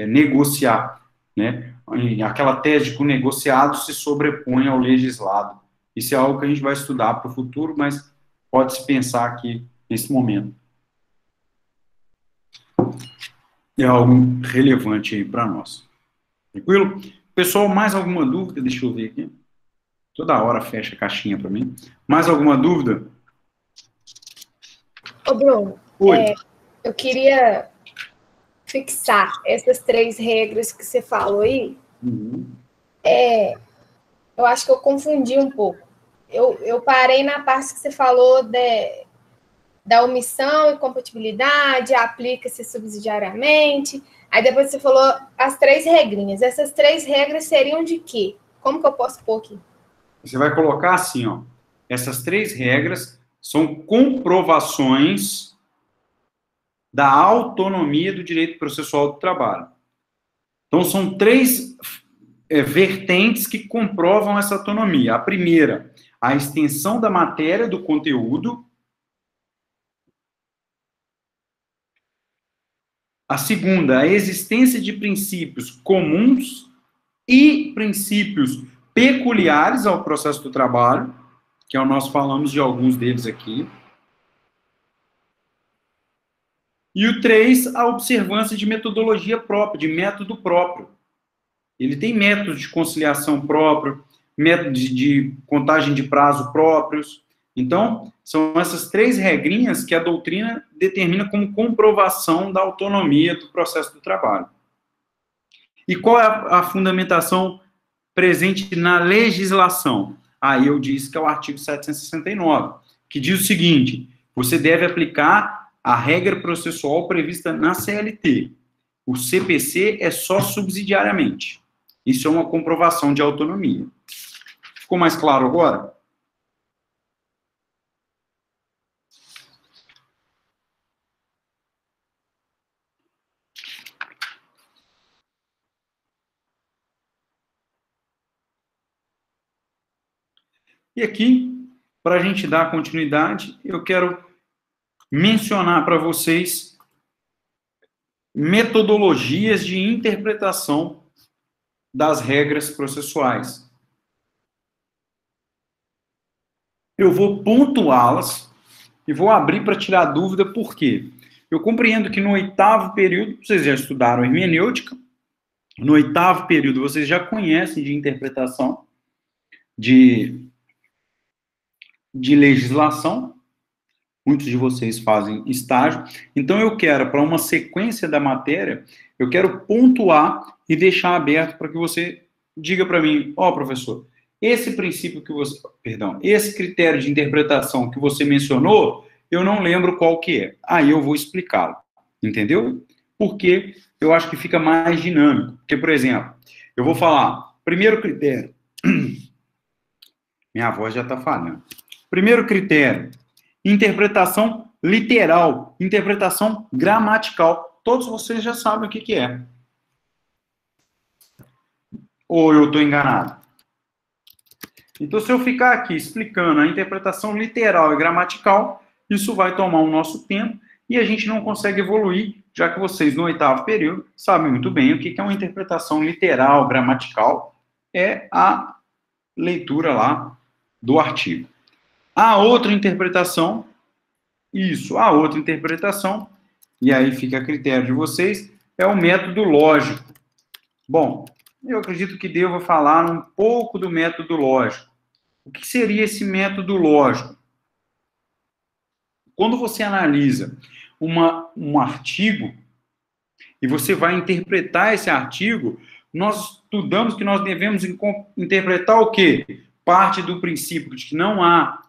negociar, né? Aquela tese de que o negociado se sobrepõe ao legislado. Isso é algo que a gente vai estudar para o futuro, mas pode-se pensar aqui nesse momento. É algo relevante aí para nós. Tranquilo? Pessoal, mais alguma dúvida? Deixa eu ver aqui. Toda hora fecha a caixinha para mim. Mais alguma dúvida? Ô, Bruno, Oi. eu queria fixar essas 3 regras que você falou aí. Uhum. Eu acho que eu confundi um pouco. Eu parei na parte que você falou da omissão e compatibilidade, aplica-se subsidiariamente. Aí depois você falou as 3 regrinhas. Essas 3 regras seriam de quê? Como que eu posso pôr aqui? Você vai colocar assim, ó. Essas 3 regras são comprovações da autonomia do direito processual do trabalho. Então, são 3 vertentes que comprovam essa autonomia. A primeira, a extensão da matéria do conteúdo. A A segunda, a existência de princípios comuns e princípios peculiares ao processo do trabalho, que nós falamos de alguns deles aqui. E o 3, a observância de metodologia própria, de método próprio. Ele tem métodos de conciliação próprio, métodos de contagem de prazo próprios. Então, são essas 3 regrinhas que a doutrina determina como comprovação da autonomia do processo do trabalho. E qual é a fundamentação presente na legislação? Aí eu disse que é o artigo 769, que diz o seguinte: você deve aplicar a regra processual prevista na CLT. O CPC é só subsidiariamente. Isso é uma comprovação de autonomia. Ficou mais claro agora? E aqui, para a gente dar continuidade, eu quero mencionar para vocês metodologias de interpretação das regras processuais. Eu vou pontuá-las e vou abrir para tirar dúvida, por quê? Eu compreendo que no 8º período, vocês já estudaram hermenêutica, no 8º período vocês já conhecem de interpretação de legislação, muitos de vocês fazem estágio, então eu quero, para uma sequência da matéria, eu quero pontuar e deixar aberto para que você diga para mim, professor, esse princípio que você, esse critério de interpretação que você mencionou, eu não lembro qual que é. Aí eu vou explicá-lo, entendeu? Porque eu acho que fica mais dinâmico. Porque, por exemplo, eu vou falar, primeiro critério, minha voz já está falhando. Primeiro critério, interpretação literal, interpretação gramatical. Todos vocês já sabem o que é. Ou eu estou enganado? Então, se eu ficar aqui explicando a interpretação literal e gramatical, isso vai tomar o nosso tempo e a gente não consegue evoluir, já que vocês, no 8º período, sabem muito bem o que é uma interpretação literal, gramatical. É a leitura lá do artigo. A outra interpretação, a outra interpretação, e aí fica a critério de vocês, é o método lógico. Bom, eu acredito que devo falar um pouco do método lógico. O que seria esse método lógico? Quando você analisa um artigo e você vai interpretar esse artigo, nós estudamos que nós devemos interpretar o quê? Parte do princípio de que não há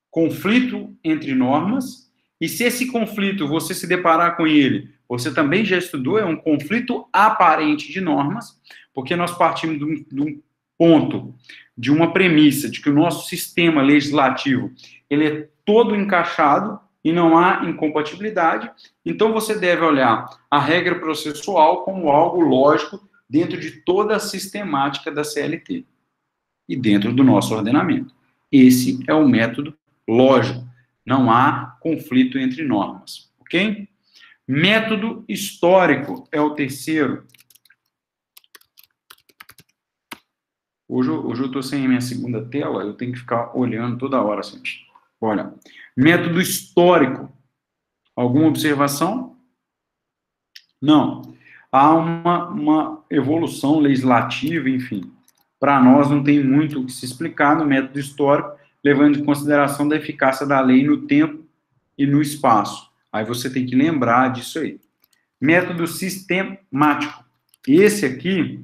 conflito entre normas, e se esse conflito, você se deparar com ele, você também já estudou, é um conflito aparente de normas, porque nós partimos de um ponto, de uma premissa, de que o nosso sistema legislativo, ele é todo encaixado e não há incompatibilidade, então você deve olhar a regra processual como algo lógico dentro de toda a sistemática da CLT e dentro do nosso ordenamento. Esse é o método lógico. Não há conflito entre normas, ok? Método histórico é o terceiro. Hoje eu estou sem a minha segunda tela, eu tenho que ficar olhando toda hora, assim. Olha, método histórico. Alguma observação? Não. Há uma evolução legislativa, enfim. Para nós não tem muito o que se explicar no método histórico, levando em consideração da eficácia da lei no tempo e no espaço. Aí você tem que lembrar disso aí. Método sistemático. Esse aqui,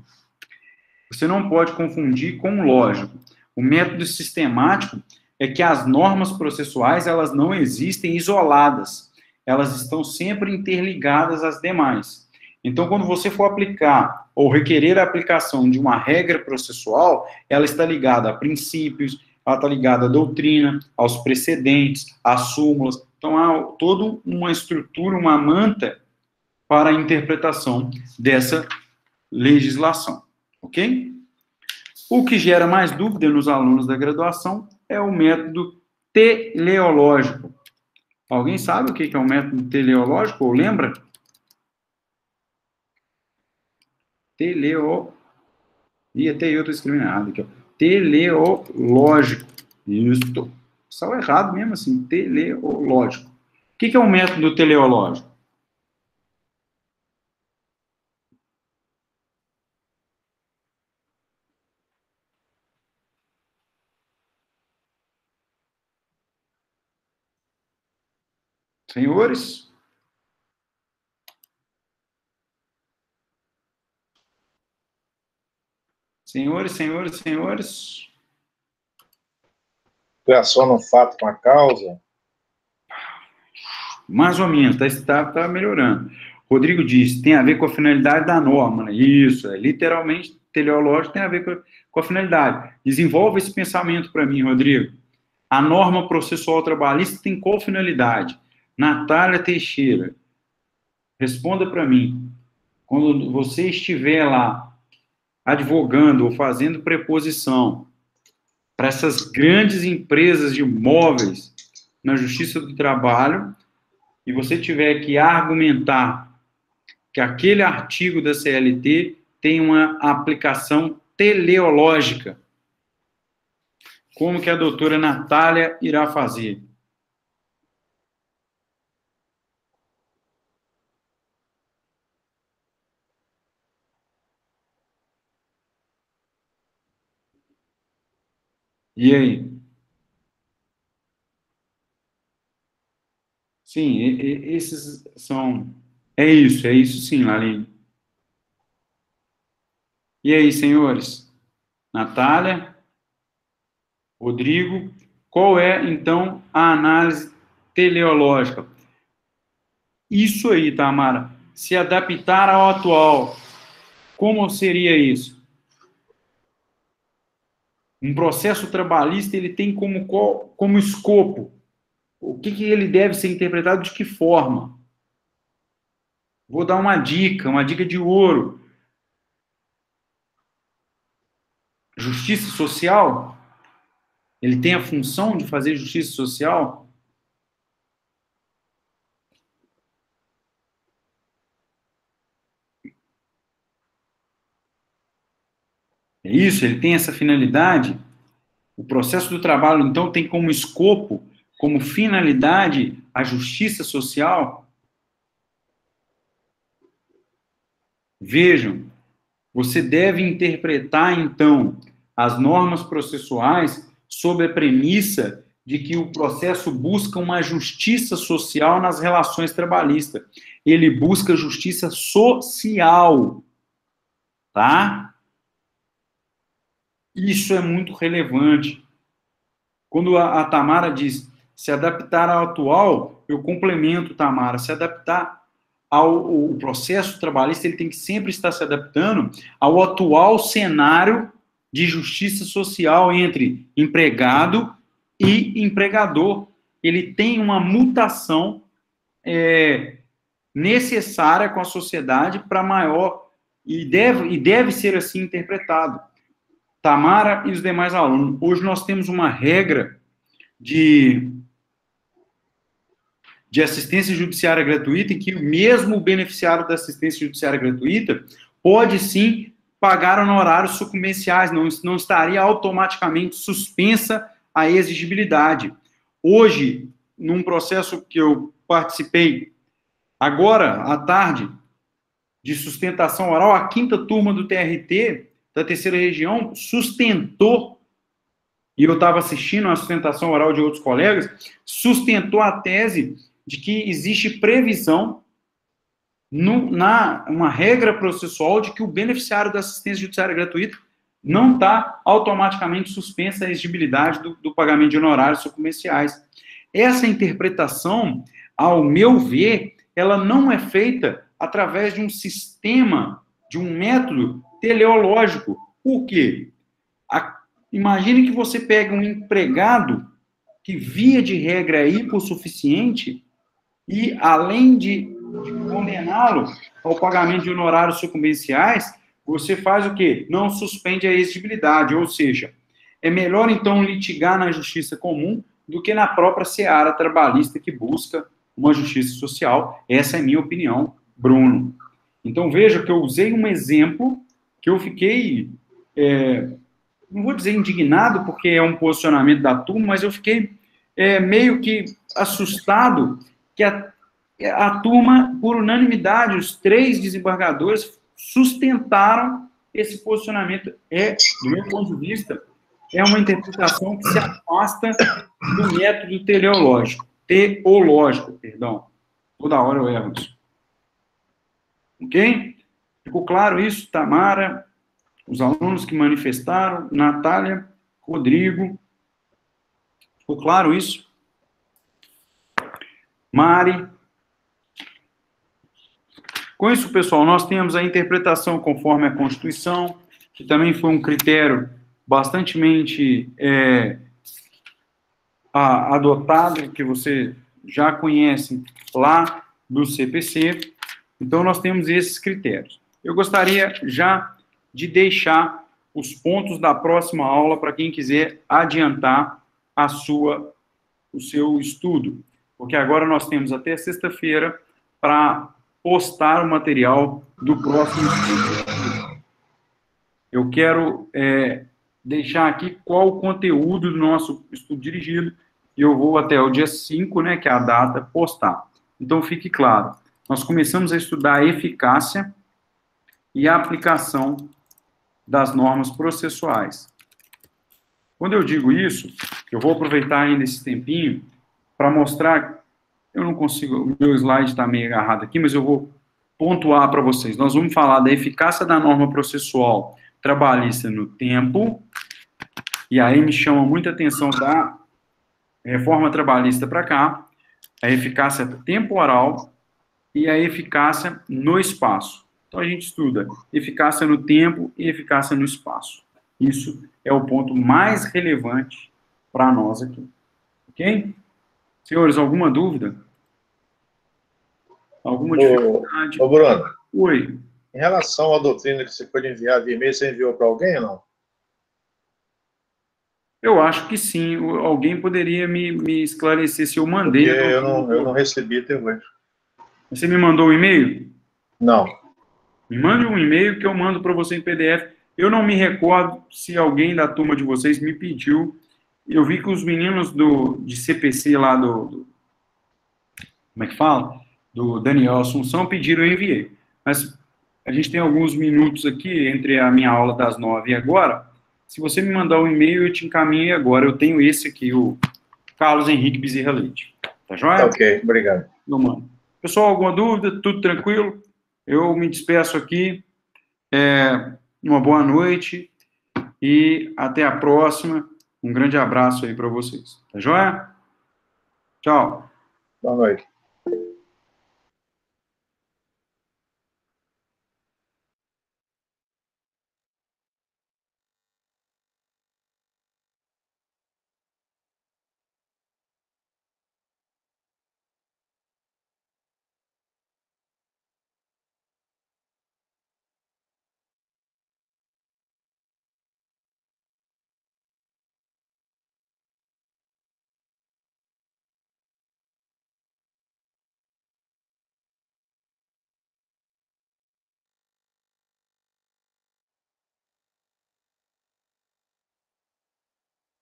você não pode confundir com o lógico. O método sistemático é que as normas processuais, elas não existem isoladas. Elas estão sempre interligadas às demais. Então, quando você for aplicar ou requerer a aplicação de uma regra processual, ela está ligada a princípios, ela está ligada à doutrina, aos precedentes, às súmulas. Então, há toda uma estrutura, uma manta para a interpretação dessa legislação, ok? O que gera mais dúvida nos alunos da graduação é o método teleológico. Alguém sabe o que é o método teleológico, ou lembra? E até eu estou escrevendo errado aqui, ó. Teleológico. Isso. Só errado mesmo assim, teleológico. O que é um método teleológico? Senhores? Senhores? Relaciona um fato com a causa? Mais ou menos, tá melhorando. Rodrigo diz, tem a ver com a finalidade da norma, né? Isso, literalmente, teleológico tem a ver com a finalidade. Desenvolve esse pensamento para mim, Rodrigo. A norma processual trabalhista tem qual finalidade? Natália Teixeira, responda para mim. Quando você estiver lá advogando ou fazendo preposição para essas grandes empresas de imóveis na Justiça do Trabalho, e você tiver que argumentar que aquele artigo da CLT tem uma aplicação teleológica, como que a doutora Natália irá fazer? E aí? Sim, esses são... É isso sim, Laline. E aí, senhores? Natália? Rodrigo? Qual é, então, a análise teleológica? Isso aí, Tamara. Se adaptar ao atual. Como seria isso? Um processo trabalhista, ele tem como escopo o que ele deve ser interpretado, de que forma. Vou dar uma dica de ouro. Justiça social, ele tem a função de fazer justiça social? É isso, ele tem essa finalidade? O processo do trabalho, então, tem como escopo, como finalidade, a justiça social? Vejam, você deve interpretar, então, as normas processuais sob a premissa de que o processo busca uma justiça social nas relações trabalhistas. Ele busca justiça social, tá? Isso é muito relevante. Quando a Tamara diz se adaptar ao atual, eu complemento, Tamara, se adaptar ao processo trabalhista, ele tem que sempre estar se adaptando ao atual cenário de justiça social entre empregado e empregador. Ele tem uma mutação necessária com a sociedade para maior, e deve ser assim interpretado. Tamara e os demais alunos, hoje nós temos uma regra de assistência judiciária gratuita, em que mesmo o beneficiário da assistência judiciária gratuita pode, sim, pagar honorários sucumbenciais, não estaria automaticamente suspensa a exigibilidade. Hoje, num processo que eu participei agora, à tarde, de sustentação oral, a 5ª turma do TRT, da 3ª região, sustentou, e eu estava assistindo a sustentação oral de outros colegas, sustentou a tese de que existe previsão, uma regra processual, de que o beneficiário da assistência judiciária gratuita não está automaticamente suspensa a exigibilidade do pagamento de honorários sucumbenciais. Essa interpretação, ao meu ver, ela não é feita através de um sistema, de um método teleológico. Por quê? Imagine que você pega um empregado que, via de regra, é hipossuficiente e, além de condená-lo ao pagamento de honorários sucumbenciais, você faz o quê? Não suspende a exigibilidade, ou seja, é melhor, então, litigar na justiça comum do que na própria seara trabalhista que busca uma justiça social. Essa é a minha opinião, Bruno. Então, veja que eu usei um exemplo que eu fiquei, não vou dizer indignado, porque é um posicionamento da turma, mas eu fiquei meio que assustado que a turma, por unanimidade, os 3 desembargadores sustentaram esse posicionamento. Do meu ponto de vista, é uma interpretação que se afasta do método teológico, perdão. Toda hora eu erro isso. Ok? Ficou claro isso, Tamara? Os alunos que manifestaram, Natália, Rodrigo. Ficou claro isso? Mari. Com isso, pessoal, nós temos a interpretação conforme a Constituição, que também foi um critério bastante adotado, que você já conhece lá do CPC. Então, nós temos esses critérios. Eu gostaria já de deixar os pontos da próxima aula para quem quiser adiantar o seu estudo, porque agora nós temos até sexta-feira para postar o material do próximo estudo. Eu quero deixar aqui qual o conteúdo do nosso estudo dirigido, e eu vou até o dia 5, né, que é a data, postar. Então, fique claro, nós começamos a estudar a eficácia e a aplicação das normas processuais. Quando eu digo isso, eu vou aproveitar ainda esse tempinho para mostrar, eu não consigo, o meu slide está meio agarrado aqui, mas eu vou pontuar para vocês. Nós vamos falar da eficácia da norma processual trabalhista no tempo, e aí me chama muita atenção da reforma trabalhista para cá, a eficácia temporal e a eficácia no espaço. Então, a gente estuda eficácia no tempo e eficácia no espaço. Isso é o ponto mais relevante para nós aqui. Ok? Senhores, alguma dúvida? Alguma dificuldade? Ô, Bruno. Oi. Em relação à doutrina que você pode enviar via e-mail, você enviou para alguém ou não? Eu acho que sim. Alguém poderia me esclarecer se eu mandei. Porque eu não recebi até hoje. Você me mandou um e-mail? Não. Me mande um e-mail que eu mando para você em PDF. Eu não me recordo se alguém da turma de vocês me pediu. Eu vi que os meninos de CPC lá como é que fala? Do Daniel Assunção pediram, eu enviei. Mas a gente tem alguns minutos aqui entre a minha aula das 9 e agora. Se você me mandar um e-mail, eu te encaminho agora. Eu tenho esse aqui, o Carlos Henrique Bezerra Leite. Tá joia? Ok, obrigado. Não, mano. Pessoal, alguma dúvida? Tudo tranquilo? Eu me despeço aqui. Uma boa noite e até a próxima. Um grande abraço aí para vocês. Tá joia? Tchau. Boa noite.